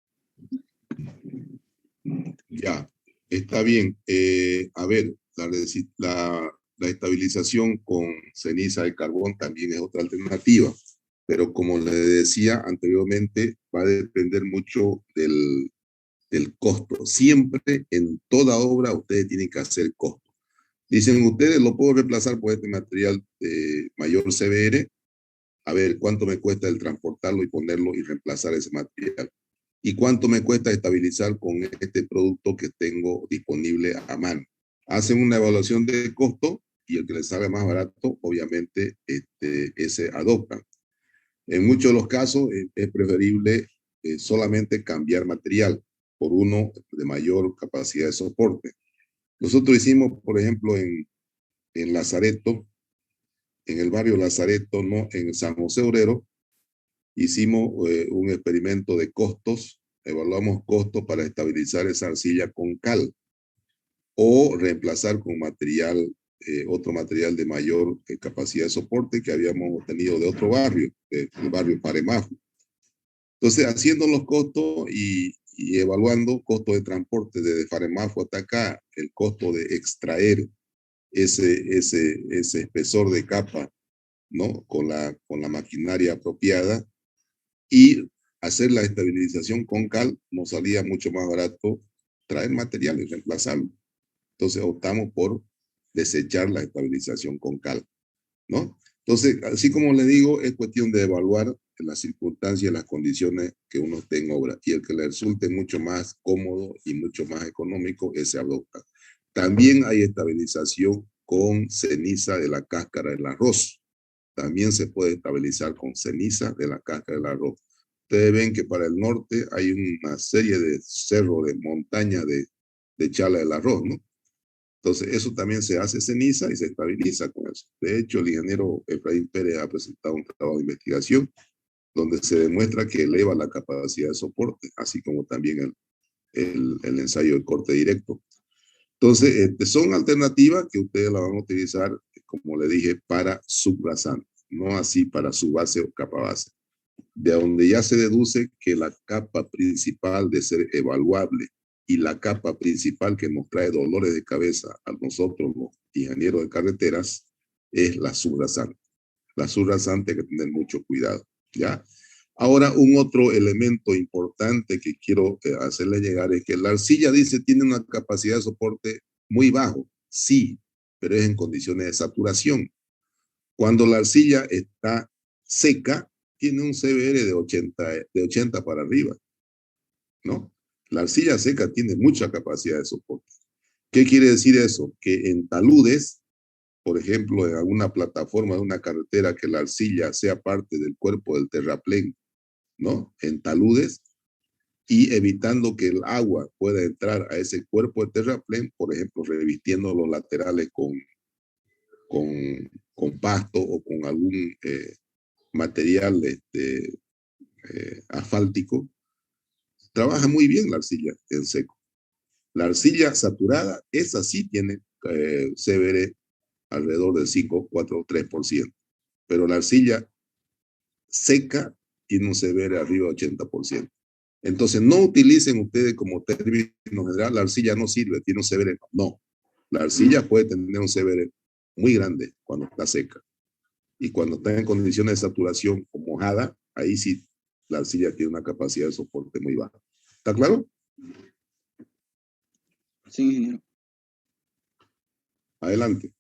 Ya, está bien. A ver, la estabilización con ceniza de carbón también es otra alternativa, pero como le decía anteriormente, va a depender mucho del costo. Siempre, en toda obra, ustedes tienen que hacer costo. Dicen ustedes, lo puedo reemplazar por este material de mayor CBR. A ver, ¿cuánto me cuesta el transportarlo y ponerlo y reemplazar ese material? ¿Y cuánto me cuesta estabilizar con este producto que tengo disponible a mano? Hacen una evaluación de costo y el que les salga más barato, obviamente, ese adoptan. En muchos de los casos es preferible solamente cambiar material por uno de mayor capacidad de soporte. Nosotros hicimos, por ejemplo, en Lazareto, en el barrio Lazareto, ¿no? En San José Obrero, hicimos un experimento de costos, evaluamos costos para estabilizar esa arcilla con cal o reemplazar con material, otro material de mayor capacidad de soporte que habíamos obtenido de otro barrio, del barrio Paremajo. Entonces, haciendo los costos y evaluando costos de transporte desde Paremajo hasta acá, el costo de extraer ese espesor de capa, ¿no? Con la maquinaria apropiada y hacer la estabilización con cal, nos salía mucho más barato traer material y reemplazarlo. Entonces optamos por desechar la estabilización con cal, ¿no? Entonces, así como le digo, es cuestión de evaluar las circunstancias, las condiciones que uno esté en obra, y el que le resulte mucho más cómodo y mucho más económico, ese adopta. También hay estabilización con ceniza de la cáscara del arroz. También se puede estabilizar con ceniza de la cáscara del arroz. Ustedes ven que para el norte hay una serie de cerros, de montañas de chala del arroz, ¿no? Entonces, eso también se hace ceniza y se estabiliza con eso. De hecho, el ingeniero Efraín Pérez ha presentado un trabajo de investigación donde se demuestra que eleva la capacidad de soporte, así como también el ensayo de corte directo. Entonces, son alternativas que ustedes la van a utilizar, como le dije, para subrasante, no así para su base o capa base. De donde ya se deduce que la capa principal de ser evaluable y la capa principal que nos trae dolores de cabeza a nosotros, los ingenieros de carreteras, es la subrasante. La subrasante hay que tener mucho cuidado, ¿ya? Ahora, un otro elemento importante que quiero hacerle llegar es que la arcilla, dice, tiene una capacidad de soporte muy bajo. Sí, pero es en condiciones de saturación. Cuando la arcilla está seca, tiene un CBR de 80 para arriba, ¿no? La arcilla seca tiene mucha capacidad de soporte. ¿Qué quiere decir eso? Que en taludes, por ejemplo, en alguna plataforma de una carretera que la arcilla sea parte del cuerpo del terraplén, ¿no? En taludes, y evitando que el agua pueda entrar a ese cuerpo de terraplén, por ejemplo, revistiendo los laterales con pasto o con algún material asfáltico, trabaja muy bien la arcilla en seco. La arcilla saturada, esa sí tiene CBR alrededor del 5, 4, 3%. Pero la arcilla seca tiene un CBR arriba del 80%. Entonces, no utilicen ustedes como término general, la arcilla no sirve, tiene un CBR. No, la arcilla puede tener un CBR muy grande cuando está seca. Y cuando está en condiciones de saturación o mojada, ahí sí la arcilla tiene una capacidad de soporte muy baja. ¿Está claro? Sí, ingeniero. Adelante.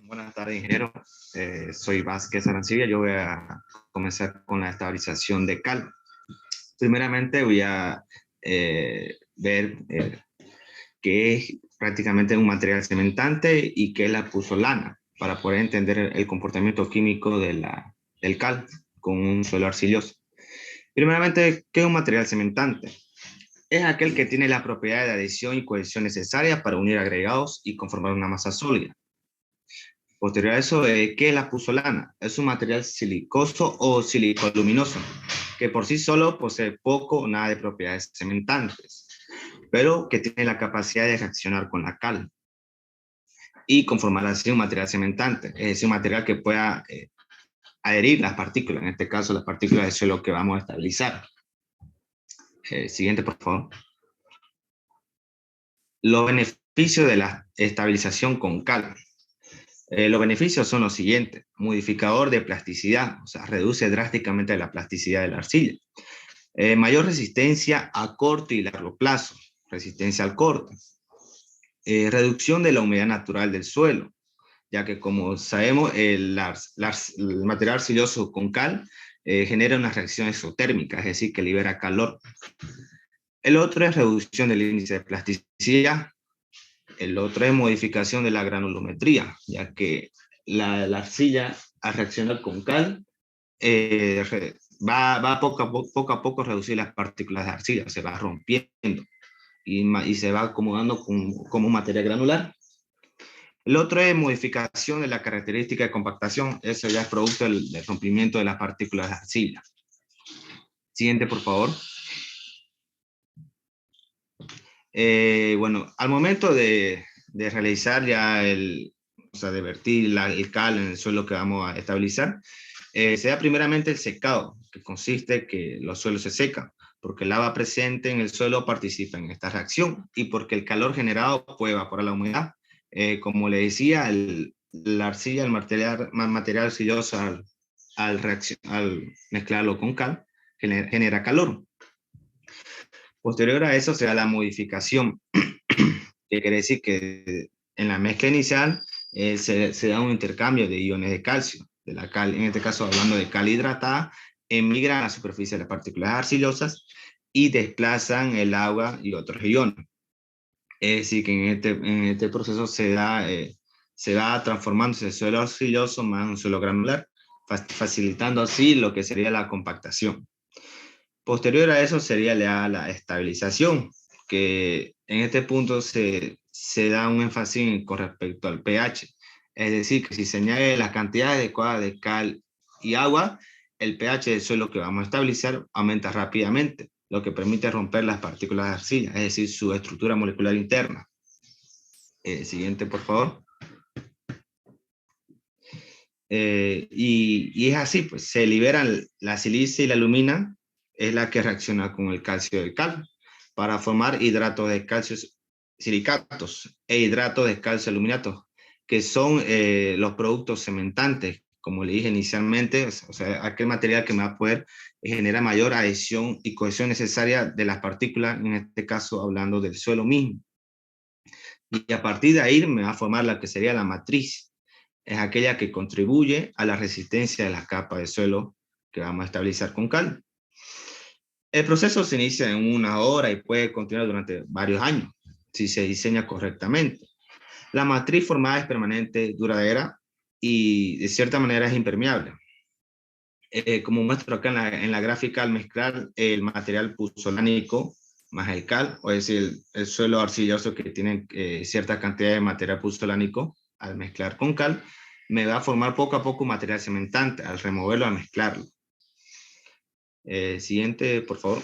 Buenas tardes, ingeniero. Soy Vázquez Arancibia. Yo voy a comenzar con la estabilización de cal. Primeramente voy a ver qué es prácticamente un material cementante y qué es la puzzolana, para poder entender el comportamiento químico del cal con un suelo arcilloso. Primeramente, ¿qué es un material cementante? Es aquel que tiene la propiedad de adhesión y cohesión necesaria para unir agregados y conformar una masa sólida. Posterior a eso, ¿qué es la puzzolana? Es un material silicoso o silicoluminoso, que por sí solo posee poco o nada de propiedades cementantes, pero que tiene la capacidad de reaccionar con la cal y conformar así un material cementante, es decir, un material que pueda adherir las partículas, en este caso las partículas de suelo que vamos a estabilizar. Siguiente, por favor. Los beneficios de la estabilización con cal. Los beneficios son los siguientes: modificador de plasticidad, o sea, reduce drásticamente la plasticidad de la arcilla. Mayor resistencia a corto y largo plazo, resistencia al corte. Reducción de la humedad natural del suelo, ya que como sabemos, el material arcilloso con cal genera una reacción exotérmica, es decir, que libera calor. El otro es reducción del índice de plasticidad. El otro es modificación de la granulometría, ya que la arcilla, al reaccionar con cal, va poco a poco a reducir las partículas de arcilla, se va rompiendo y se va acomodando como materia granular. El otro es modificación de la característica de compactación. Eso ya es producto del rompimiento de las partículas de arcilla. Siguiente, por favor. Bueno, al momento de realizar ya o sea, de vertir el cal en el suelo que vamos a estabilizar, se da primeramente el secado, que consiste que los suelos se secan, porque el lava presente en el suelo participa en esta reacción y porque el calor generado puede evaporar la humedad. Como le decía, la arcilla, el material arcilloso, al mezclarlo con cal, genera calor. Posterior a eso se da la modificación, que quiere decir que en la mezcla inicial se da un intercambio de iones de calcio, de la cal, en este caso hablando de cal hidratada, emigran a la superficie de las partículas arcillosas y desplazan el agua y otros iones. Es decir, que en este proceso se va transformándose el suelo arcilloso más un suelo granular, facilitando así lo que sería la compactación. Posterior a eso sería la estabilización, que en este punto se da un énfasis con respecto al pH. Es decir, que si se añade la cantidad adecuada de cal y agua, el pH del suelo que vamos a estabilizar aumenta rápidamente, lo que permite romper las partículas de arcilla, es decir, su estructura molecular interna. Siguiente, por favor. Y es así, pues se liberan la silicia y la alumina, es la que reacciona con el calcio del cal para formar hidratos de calcio silicatos e hidratos de calcio aluminatos, que son los productos cementantes, como le dije inicialmente, o sea, aquel material que me va a poder generar mayor adhesión y cohesión necesaria de las partículas, en este caso hablando del suelo mismo. Y a partir de ahí me va a formar la que sería la matriz. Es aquella que contribuye a la resistencia de las capas de suelo que vamos a estabilizar con cal. El proceso se inicia en 1 hora y puede continuar durante varios años, si se diseña correctamente. La matriz formada es permanente, duradera y de cierta manera es impermeable. Como muestro acá en la gráfica, al mezclar el material puzolánico más el cal, o es decir, el suelo arcilloso que tiene cierta cantidad de material puzolánico, al mezclar con cal, me va a formar poco a poco un material cementante al removerlo, al mezclarlo. Siguiente, por favor.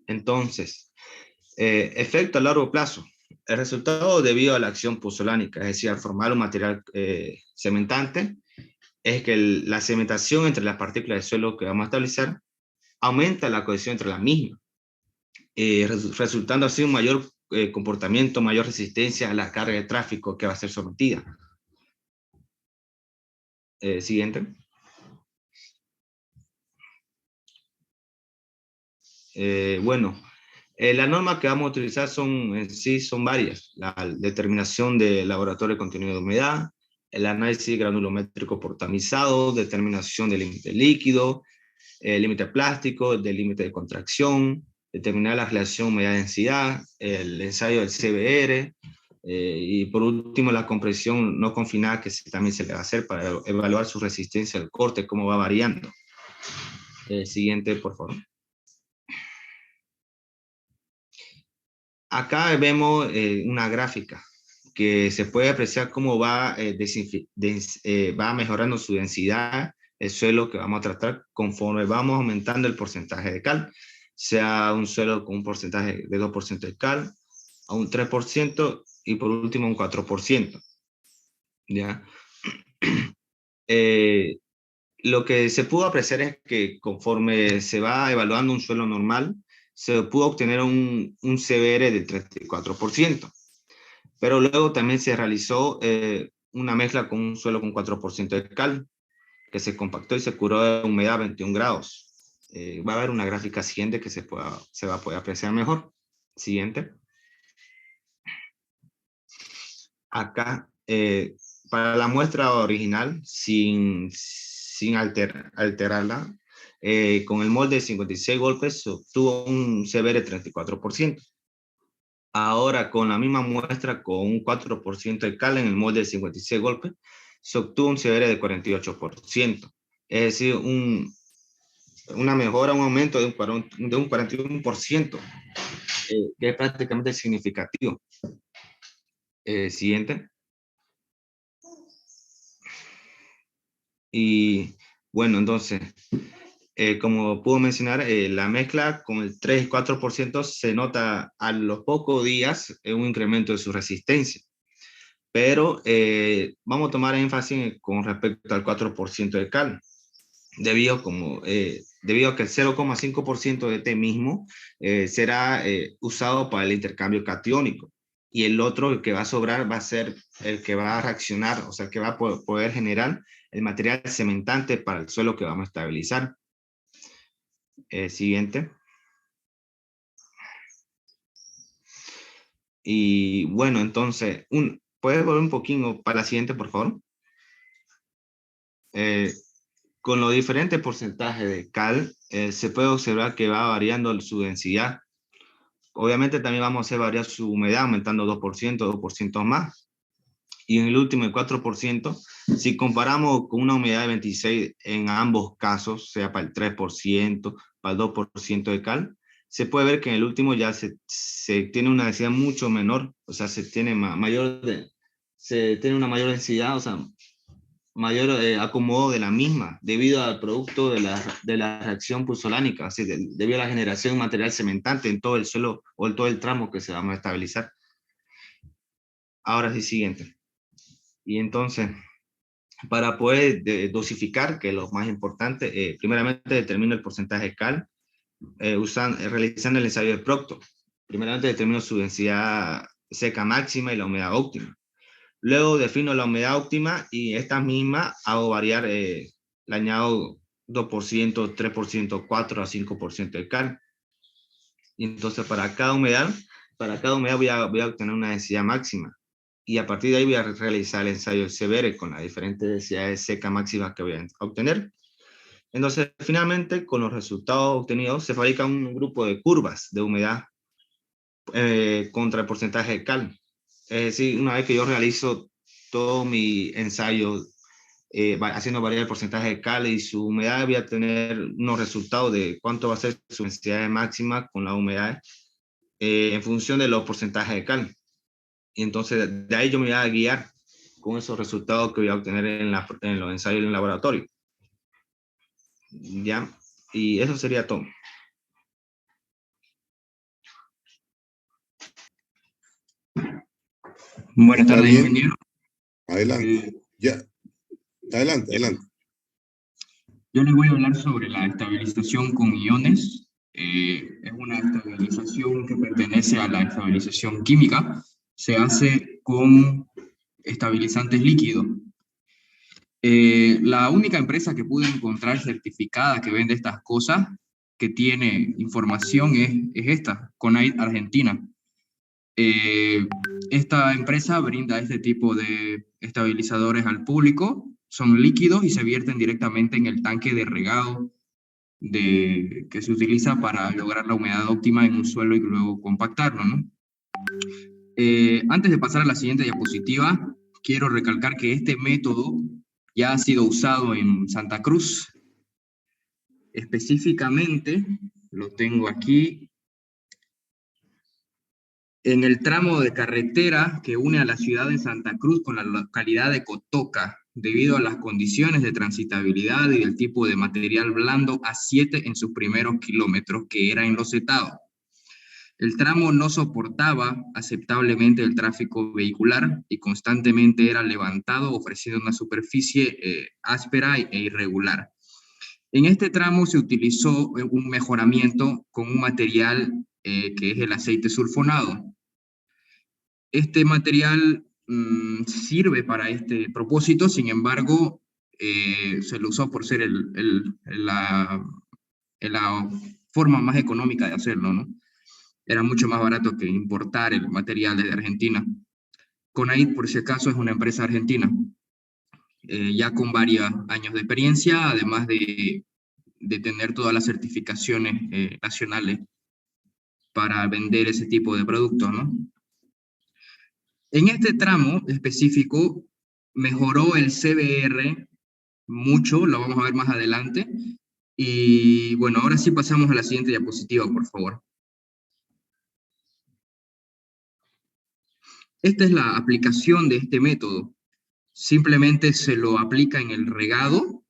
Entonces, efecto a largo plazo. El resultado debido a la acción puzolánica, es decir, al formar un material cementante, es que la cementación entre las partículas de suelo que vamos a estabilizar aumenta la cohesión entre las mismas, resultando así un mayor comportamiento, mayor resistencia a la carga de tráfico que va a ser sometida. Siguiente. Bueno, las normas que vamos a utilizar son varias. La determinación del laboratorio de contenido de humedad, el análisis granulométrico por tamizado, determinación del límite líquido, el límite plástico, del límite de contracción, determinar la relación humedad-densidad, el ensayo del CBR, y por último la compresión no confinada que también se le va a hacer para evaluar su resistencia al corte, cómo va variando. Siguiente, por favor. Acá vemos una gráfica que se puede apreciar cómo va mejorando su densidad el suelo que vamos a tratar conforme vamos aumentando el porcentaje de cal, sea un suelo con un porcentaje de 2% de cal, a un 3% y por último un 4%. ¿Ya? Lo que se pudo apreciar es que conforme se va evaluando un suelo normal, se pudo obtener un CBR del 34%. Pero luego también se realizó una mezcla con un suelo con 4% de cal, que se compactó y se curó de humedad a 21 grados. Va a haber una gráfica siguiente que se va a poder apreciar mejor. Siguiente. Acá, para la muestra original, sin alterarla, con el molde de 56 golpes se obtuvo un CBR de 34%. Ahora, con la misma muestra, con un 4% de cal en el molde de 56 golpes, se obtuvo un CBR de 48%. Es decir, una mejora, un aumento de un 41%, que es prácticamente significativo. Siguiente. Y bueno, entonces, como puedo mencionar, la mezcla con el 3 y 4% se nota a los pocos días un incremento de su resistencia. Pero vamos a tomar énfasis con respecto al 4% de cal, debido a que el 0,5% de este mismo será usado para el intercambio catiónico, y el otro, el que va a sobrar, va a ser el que va a reaccionar, o sea, que va a poder generar el material cementante para el suelo que vamos a estabilizar. Siguiente. Y bueno, entonces, ¿puedes volver un poquito para la siguiente, por favor? Con los diferentes porcentajes de cal, se puede observar que va variando su densidad. Obviamente también vamos a hacer variar su humedad, aumentando 2% más. Y en el último, el 4%, si comparamos con una humedad de 26 en ambos casos, sea para el 3%, para el 2% de cal, se puede ver que en el último ya se tiene una densidad mucho menor, o sea, se tiene una mayor densidad, o sea, mayor acomodo de la misma, debido al producto de la reacción puzolánica, así debido a la generación de material cementante en todo el suelo o en todo el tramo que se va a estabilizar. Ahora sí, siguiente. Y entonces, para poder dosificar, que es lo más importante, primeramente determino el porcentaje de cal, realizando el ensayo de Proctor. Primeramente determino su densidad seca máxima y la humedad óptima. Luego defino la humedad óptima y esta misma hago variar, le añado 2%, 3%, 4 a 5% de cal. Y entonces para cada humedad voy a obtener una densidad máxima. Y a partir de ahí voy a realizar el ensayo CBR con las diferentes densidades seca máximas que voy a obtener. Entonces, finalmente, con los resultados obtenidos, se fabrica un grupo de curvas de humedad contra el porcentaje de cal. Es decir, una vez que yo realizo todo mi ensayo haciendo variar el porcentaje de cal y su humedad, voy a tener unos resultados de cuánto va a ser su densidad máxima con la humedad en función de los porcentajes de cal. Y entonces de ahí yo me voy a guiar con esos resultados que voy a obtener en los ensayos en el laboratorio. ¿Ya? Y eso sería todo. Buenas Está tardes, bien. ingeniero. Adelante. Ya. Adelante, adelante. Yo les voy a hablar sobre la estabilización con iones. Es una estabilización que pertenece a la estabilización química. Se hace con estabilizantes líquidos. La única empresa que pude encontrar certificada que vende estas cosas, que tiene información, es esta, Conait Argentina. Esta empresa brinda este tipo de estabilizadores al público, son líquidos y se vierten directamente en el tanque de regado que se utiliza para lograr la humedad óptima en un suelo y luego compactarlo, ¿no? Antes de pasar a la siguiente diapositiva, quiero recalcar que este método ya ha sido usado en Santa Cruz. Específicamente, lo tengo aquí, en el tramo de carretera que une a la ciudad de Santa Cruz con la localidad de Cotoca, debido a las condiciones de transitabilidad y el tipo de material blando A7 en sus primeros kilómetros, que era enlosetado. El tramo no soportaba aceptablemente el tráfico vehicular y constantemente era levantado, ofreciendo una superficie áspera e irregular. En este tramo se utilizó un mejoramiento con un material que es el aceite sulfonado. Este material sirve para este propósito, sin embargo, se lo usó por ser la forma más económica de hacerlo, ¿no? Era mucho más barato que importar el material desde Argentina. Conait, por si acaso, es una empresa argentina, ya con varios años de experiencia, además de tener todas las certificaciones nacionales para vender ese tipo de productos, ¿no? En este tramo específico mejoró el CBR mucho, lo vamos a ver más adelante. Y bueno, ahora sí pasamos a la siguiente diapositiva, por favor. Esta es la aplicación de este método. Simplemente se lo aplica en el regado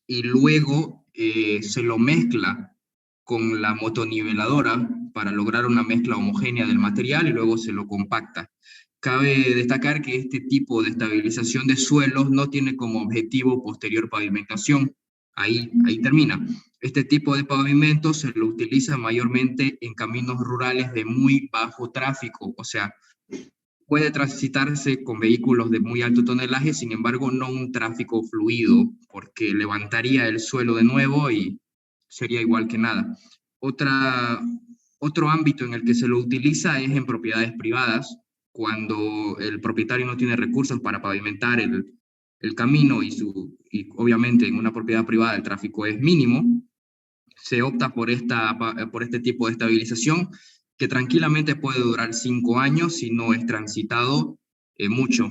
y luego se lo mezcla con la motoniveladora para lograr una mezcla homogénea del material y luego se lo compacta. Cabe destacar que este tipo de estabilización de suelos no tiene como objetivo posterior pavimentación. Ahí termina. Este tipo de pavimento se lo utiliza mayormente en caminos rurales de muy bajo tráfico, o sea, puede transitarse con vehículos de muy alto tonelaje, sin embargo, no un tráfico fluido, porque levantaría el suelo de nuevo y sería igual que nada. Otro ámbito en el que se lo utiliza es en propiedades privadas, cuando el propietario no tiene recursos para pavimentar el camino y obviamente en una propiedad privada el tráfico es mínimo, se opta por este tipo de estabilización que tranquilamente puede durar 5 años si no es transitado mucho.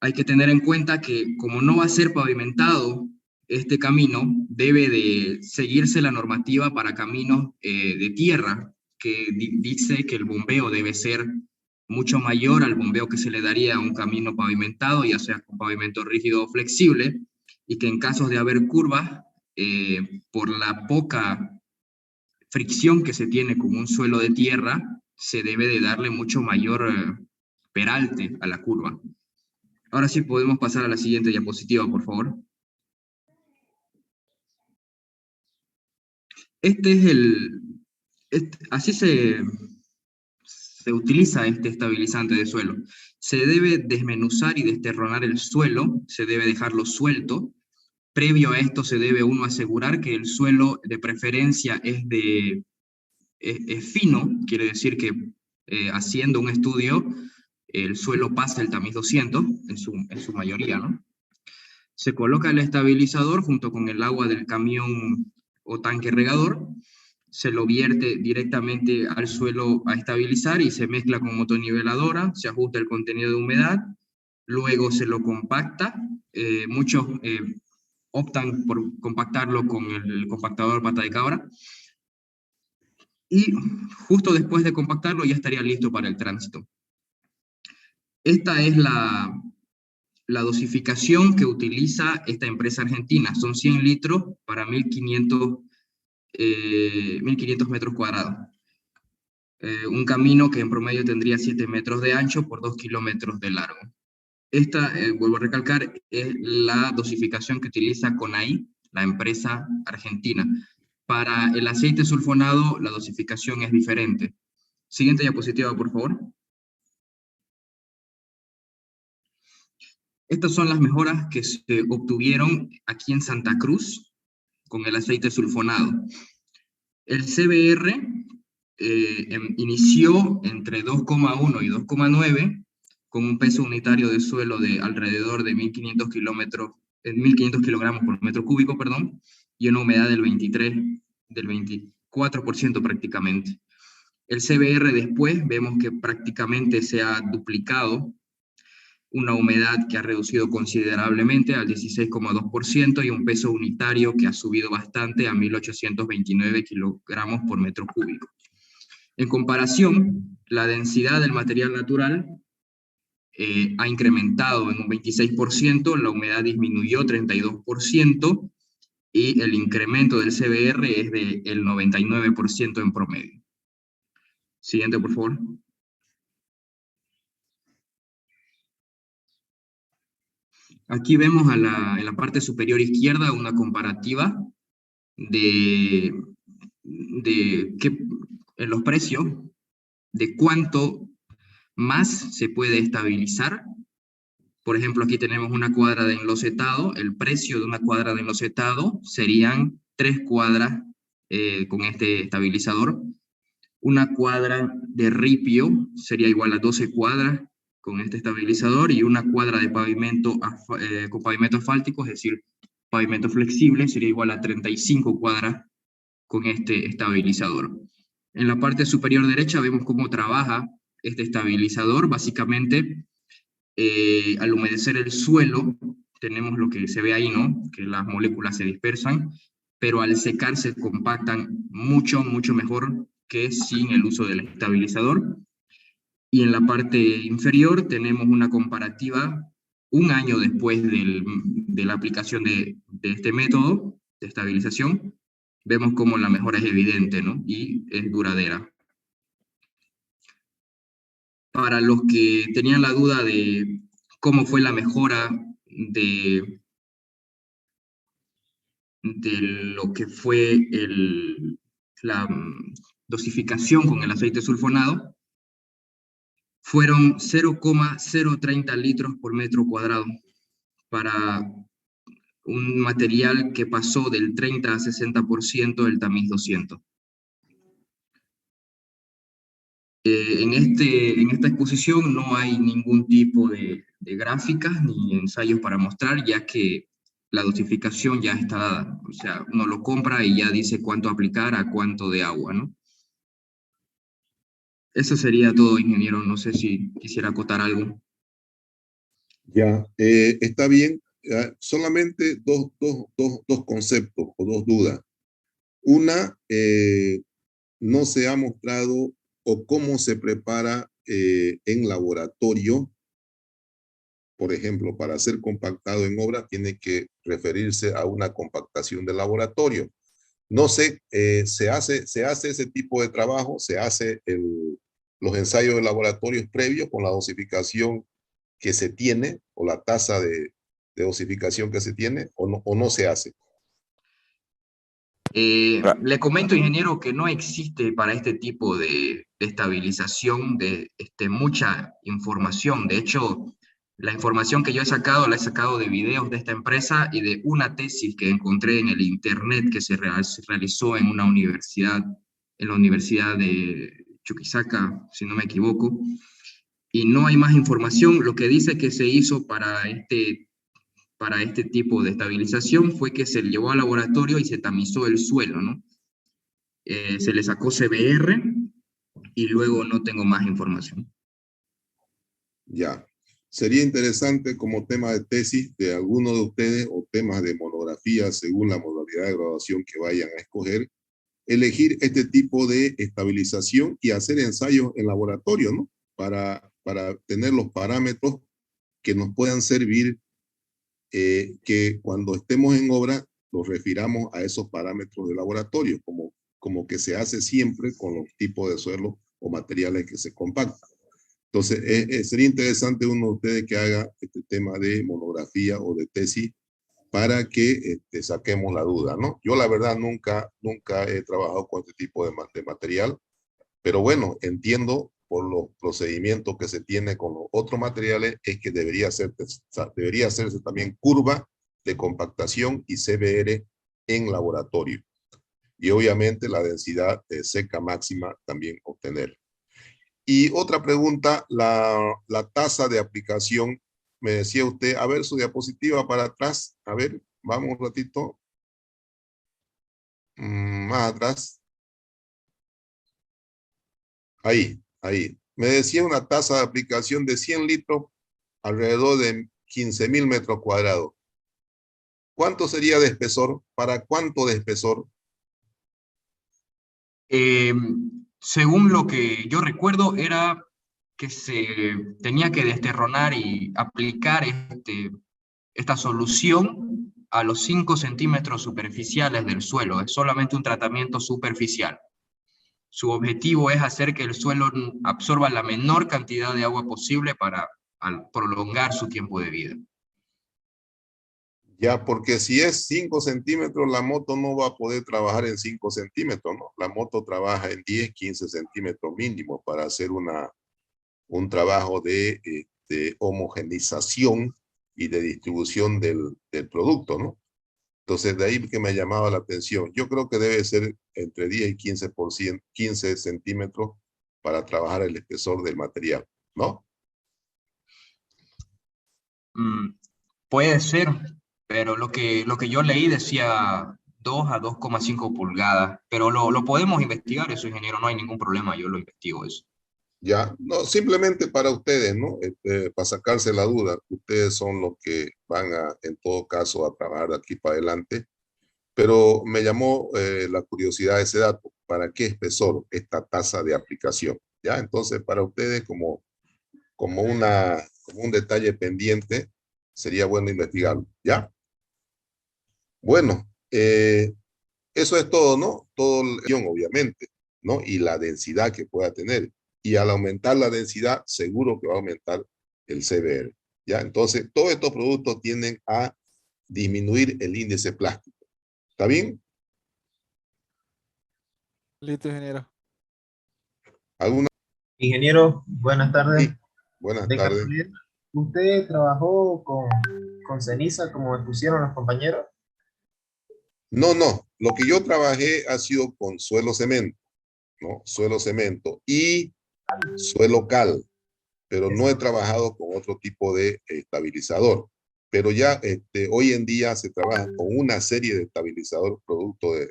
Hay que tener en cuenta que como no va a ser pavimentado este camino, debe de seguirse la normativa para caminos de tierra, que dice que el bombeo debe ser mucho mayor al bombeo que se le daría a un camino pavimentado, ya sea con pavimento rígido o flexible, y que en casos de haber curvas, por la poca fricción que se tiene con un suelo de tierra, se debe de darle mucho mayor peralte a la curva. Ahora sí podemos pasar a la siguiente diapositiva, por favor. Así se utiliza este estabilizante de suelo. Se debe desmenuzar y desterronar el suelo, se debe dejarlo suelto. Previo a esto se debe uno asegurar que el suelo de preferencia es fino, quiere decir que haciendo un estudio el suelo pasa el tamiz 200 en su mayoría, ¿no? Se coloca el estabilizador junto con el agua del camión o tanque regador, se lo vierte directamente al suelo a estabilizar y se mezcla con motoniveladora, se ajusta el contenido de humedad, luego se lo compacta, muchos optan por compactarlo con el compactador pata de cabra, y justo después de compactarlo ya estaría listo para el tránsito. Esta es la dosificación que utiliza esta empresa argentina. Son 100 litros para 1500 metros cuadrados. Un camino que en promedio tendría 7 metros de ancho por 2 kilómetros de largo. Esta, vuelvo a recalcar, es la dosificación que utiliza Conai, la empresa argentina. Para el aceite sulfonado, la dosificación es diferente. Siguiente diapositiva, por favor. Estas son las mejoras que se obtuvieron aquí en Santa Cruz con el aceite sulfonado. El CBR inició entre 2,1 y 2,9 con un peso unitario de suelo de alrededor de 1.500 kilogramos por metro cúbico, perdón, y una humedad del 24% prácticamente. El CBR después vemos que prácticamente se ha duplicado, una humedad que ha reducido considerablemente al 16,2% y un peso unitario que ha subido bastante a 1.829 kilogramos por metro cúbico. En comparación, la densidad del material natural ha incrementado en un 26%, la humedad disminuyó 32% y el incremento del CBR es del 99% en promedio. Siguiente, por favor. Aquí vemos en la parte superior izquierda una comparativa de en los precios, de cuánto más se puede estabilizar. Por ejemplo, aquí tenemos una cuadra de enlocetado. El precio de una cuadra de enlocetado serían 3 cuadras con este estabilizador. Una cuadra de ripio sería igual a 12 cuadras con este estabilizador, y una cuadra de pavimento con pavimento asfáltico, es decir, pavimento flexible, sería igual a 35 cuadras con este estabilizador. En la parte superior derecha vemos cómo trabaja este estabilizador. Básicamente, al humedecer el suelo, tenemos lo que se ve ahí, ¿no? Que las moléculas se dispersan, pero al secar se compactan mucho, mucho mejor que sin el uso del estabilizador. Y en la parte inferior tenemos una comparativa un año después de la aplicación de este método de estabilización. Vemos cómo la mejora es evidente, ¿no? Y es duradera. Para los que tenían la duda de cómo fue la mejora de lo que fue la dosificación con el aceite sulfonado, fueron 0,030 litros por metro cuadrado para un material que pasó del 30 a 60% del tamiz 200. En esta exposición no hay ningún tipo de gráficas ni ensayos para mostrar, ya que la dosificación ya está dada. O sea, uno lo compra y ya dice cuánto aplicar a cuánto de agua, ¿no? Eso sería todo, ingeniero. No sé si quisiera acotar algo. Ya, está bien. Solamente dos conceptos o dos dudas. Una, no se ha mostrado o cómo se prepara en laboratorio. Por ejemplo, para ser compactado en obra tiene que referirse a una compactación de laboratorio. No sé, se hace ese tipo de trabajo, se hace los ensayos de laboratorios previos con la dosificación que se tiene o la tasa de dosificación que se tiene o no se hace. Le comento, ingeniero, que no existe para este tipo de estabilización mucha información. De hecho, la información que yo he sacado, la he sacado de videos de esta empresa y de una tesis que encontré en el internet que se realizó en una universidad, en la Universidad de Chuquisaca, si no me equivoco. Y no hay más información. Lo que dice que se hizo para este tipo de estabilización fue que se llevó al laboratorio y se tamizó el suelo, ¿no? Se le sacó CBR y luego no tengo más información. Ya. Sería interesante como tema de tesis de alguno de ustedes o temas de monografía según la modalidad de graduación que vayan a escoger, elegir este tipo de estabilización y hacer ensayos en laboratorio, ¿no? Para tener los parámetros que nos puedan servir, que cuando estemos en obra los refiramos a esos parámetros de laboratorio, como que se hace siempre con los tipos de suelos o materiales que se compactan. Entonces, sería interesante uno de ustedes que haga este tema de monografía o de tesis para que saquemos la duda, ¿no? Yo la verdad nunca he trabajado con este tipo de material, pero bueno, entiendo por los procedimientos que se tiene con los otros materiales, es que debería hacerse también curva de compactación y CBR en laboratorio. Y obviamente la densidad seca máxima también obtener. Y otra pregunta, la tasa de aplicación, me decía usted, a ver su diapositiva para atrás, a ver, vamos un ratito, más atrás. Ahí. Me decía una tasa de aplicación de 100 litros, alrededor de 15.000 metros cuadrados. ¿Cuánto sería de espesor? ¿Para cuánto de espesor? Según lo que yo recuerdo, era que se tenía que desterronar y aplicar esta solución a los 5 centímetros superficiales del suelo. Es solamente un tratamiento superficial. Su objetivo es hacer que el suelo absorba la menor cantidad de agua posible para prolongar su tiempo de vida. Ya, porque si es 5 centímetros, la moto no va a poder trabajar en 5 centímetros, ¿no? La moto trabaja en 10, 15 centímetros mínimo para hacer un trabajo de homogenización y de distribución del producto, ¿no? Entonces, de ahí que me llamaba la atención. Yo creo que debe ser entre 10 y 15 centímetros para trabajar el espesor del material, ¿no? Puede ser, pero lo que yo leí decía 2 a 2,5 pulgadas, pero lo podemos investigar eso, ingeniero, no hay ningún problema, yo lo investigo eso. Ya, no, simplemente para ustedes, ¿no? Para sacarse la duda, ustedes son los que van en todo caso, a trabajar de aquí para adelante, pero me llamó la curiosidad ese dato. ¿Para qué espesor esta tasa de aplicación? ¿ya? Entonces, para ustedes, como un detalle pendiente, sería bueno investigarlo, ¿ya? Bueno, eso es todo, ¿no? Todo el guión, obviamente, ¿no? Y la densidad que pueda tener. Y al aumentar la densidad, seguro que va a aumentar el CBR, ¿ya? Entonces, todos estos productos tienden a disminuir el índice plástico. ¿Está bien? Listo, ingeniero. ¿Alguna? Ingeniero, buenas tardes. Sí. Buenas De tardes. casualidad, ¿usted trabajó con ceniza como expusieron los compañeros? No, no. Lo que yo trabajé ha sido con suelo cemento, ¿no? Suelo cemento y suelo cal, pero no he trabajado con otro tipo de estabilizador. Pero ya hoy en día se trabaja con una serie de estabilizadores, productos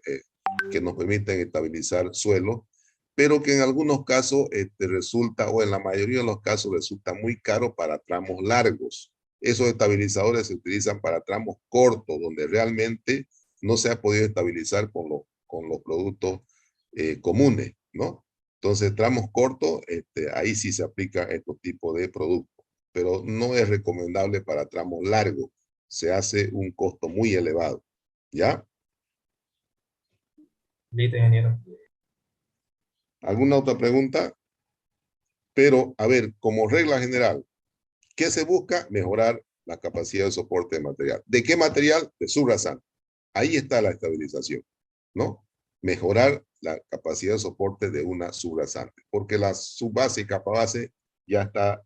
que nos permiten estabilizar suelo, pero que en algunos casos resulta, o en la mayoría de los casos, resulta muy caro para tramos largos. Esos estabilizadores se utilizan para tramos cortos, donde realmente no se ha podido estabilizar con los productos comunes, ¿no? Entonces, tramos cortos, ahí sí se aplica estos tipos de productos, pero no es recomendable para tramos largos. Se hace un costo muy elevado, ¿ya? Listo, ingeniero. ¿Alguna otra pregunta? Pero, a ver, como regla general, ¿qué se busca? Mejorar la capacidad de soporte de material. ¿De qué material? De subrasante. Ahí está la estabilización, ¿no? Mejorar la capacidad de soporte de una subrasante, porque la subbase y capa base ya está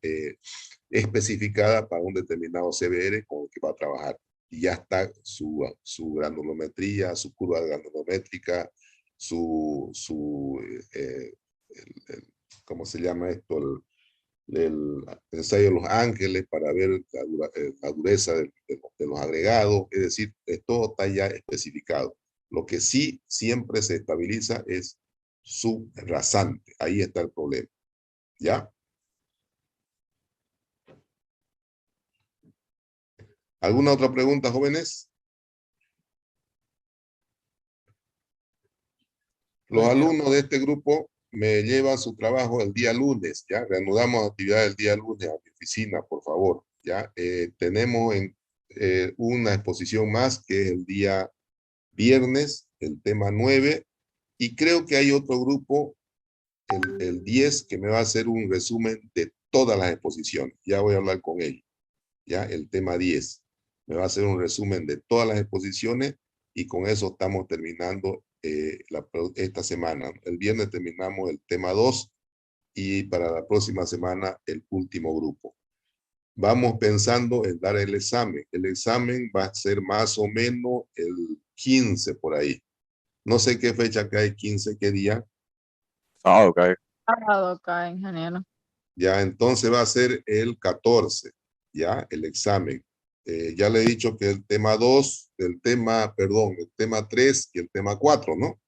especificada para un determinado CBR con el que va a trabajar. Y ya está su granulometría, su curva granulométrica, ¿cómo se llama esto? El ensayo de los ángeles para ver la dureza de los agregados. Es decir, todo está ya especificado. Lo que sí siempre se estabiliza es su rasante. Ahí está el problema. ¿Ya? ¿Alguna otra pregunta, jóvenes? Los alumnos de este grupo me llevan su trabajo el día lunes, ¿ya? Reanudamos actividad el día lunes a mi oficina, por favor, ¿ya? Tenemos una exposición más que es el día viernes, el tema 9, y creo que hay otro grupo, el 10, que me va a hacer un resumen de todas las exposiciones. Ya voy a hablar con ellos, ¿ya? El tema 10. Me va a hacer un resumen de todas las exposiciones y con eso estamos terminando esta semana. El viernes terminamos el tema 2 y para la próxima semana el último grupo. Vamos pensando en dar el examen. El examen va a ser más o menos el 15 por ahí. No sé qué fecha cae, 15, qué día. Ah, ok. Sábado acá, ingeniero. Ya, entonces va a ser el 14, ya, el examen. Ya le he dicho que el tema 2, el tema 3 y el tema 4, ¿no?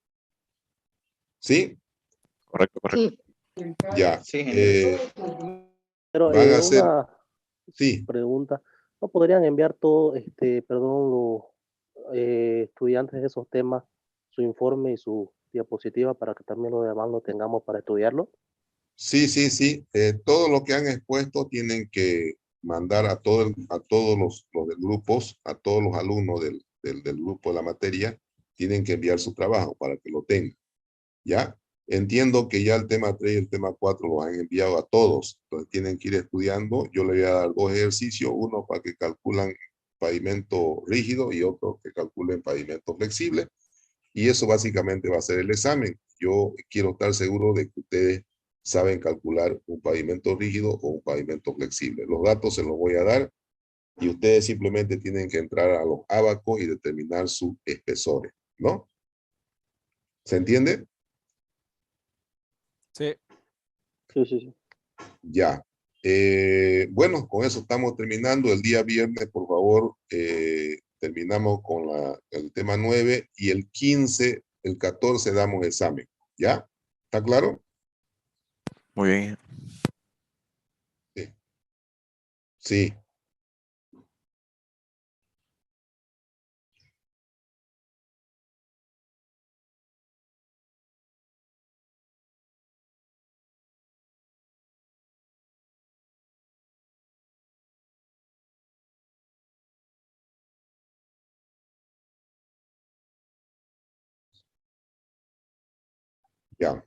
¿Sí? Correcto, correcto. Sí. Ya. Sí, ingeniero. Pero Van a ser, una sí, pregunta, ¿no podrían enviar todo, los estudiantes de esos temas, su informe y su diapositiva para que también los demás lo tengamos para estudiarlo? sí, sí, sí. Todo lo que han expuesto tienen que mandar a todos los del grupos, a todos los alumnos del grupo de la materia, tienen que enviar su trabajo para que lo tengan. ¿Ya? Entiendo que ya el tema 3 y el tema 4 los han enviado a todos, entonces tienen que ir estudiando. Yo les voy a dar dos ejercicios, uno para que calculan pavimento rígido y otro que calculen pavimento flexible, y eso básicamente va a ser el examen. Yo quiero estar seguro de que ustedes saben calcular un pavimento rígido o un pavimento flexible. Los datos se los voy a dar y ustedes simplemente tienen que entrar a los ábacos y determinar sus espesores, ¿no? ¿Se entiende? Sí. Sí, sí, sí. Ya. Bueno, con eso estamos terminando. El día viernes, por favor, terminamos con el tema 9 y el 15, el 14 damos examen. ¿Ya? ¿Está claro? Muy bien. Sí. Sí. Ya.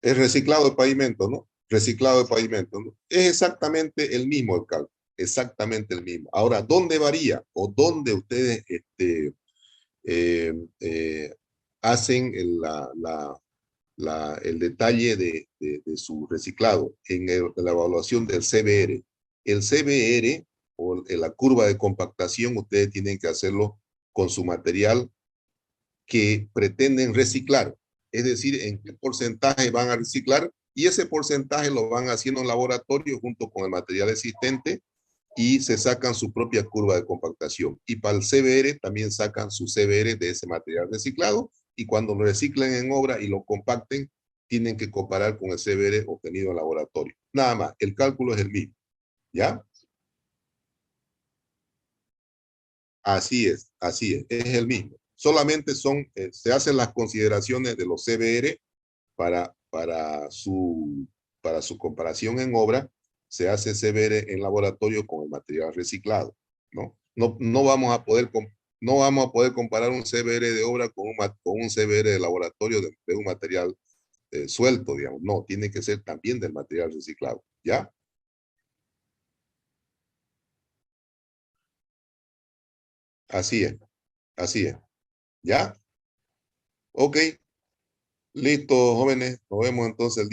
Es reciclado de pavimento, ¿no? Reciclado de pavimento, ¿no? Es exactamente el mismo el cálculo, exactamente el mismo. Ahora, ¿dónde varía o dónde ustedes eh, eh, hacen el detalle de su reciclado en la evaluación del CBR? El CBR o la curva de compactación, ustedes tienen que hacerlo con su material que pretenden reciclar, es decir, en qué porcentaje van a reciclar, y ese porcentaje lo van haciendo en laboratorio junto con el material existente y se sacan su propia curva de compactación. Y para el CBR también sacan su CBR de ese material reciclado, y cuando lo reciclen en obra y lo compacten, tienen que comparar con el CBR obtenido en laboratorio. Nada más, el cálculo es el mismo, ¿ya? Así es el mismo. Solamente se hacen las consideraciones de los CBR para su comparación en obra, se hace CBR en laboratorio con el material reciclado, ¿no? No vamos a poder comparar un CBR de obra con un CBR de laboratorio de un material suelto, digamos. No, tiene que ser también del material reciclado, ¿ya? Así es, ¿ya? Ok, listo, jóvenes, nos vemos entonces el día.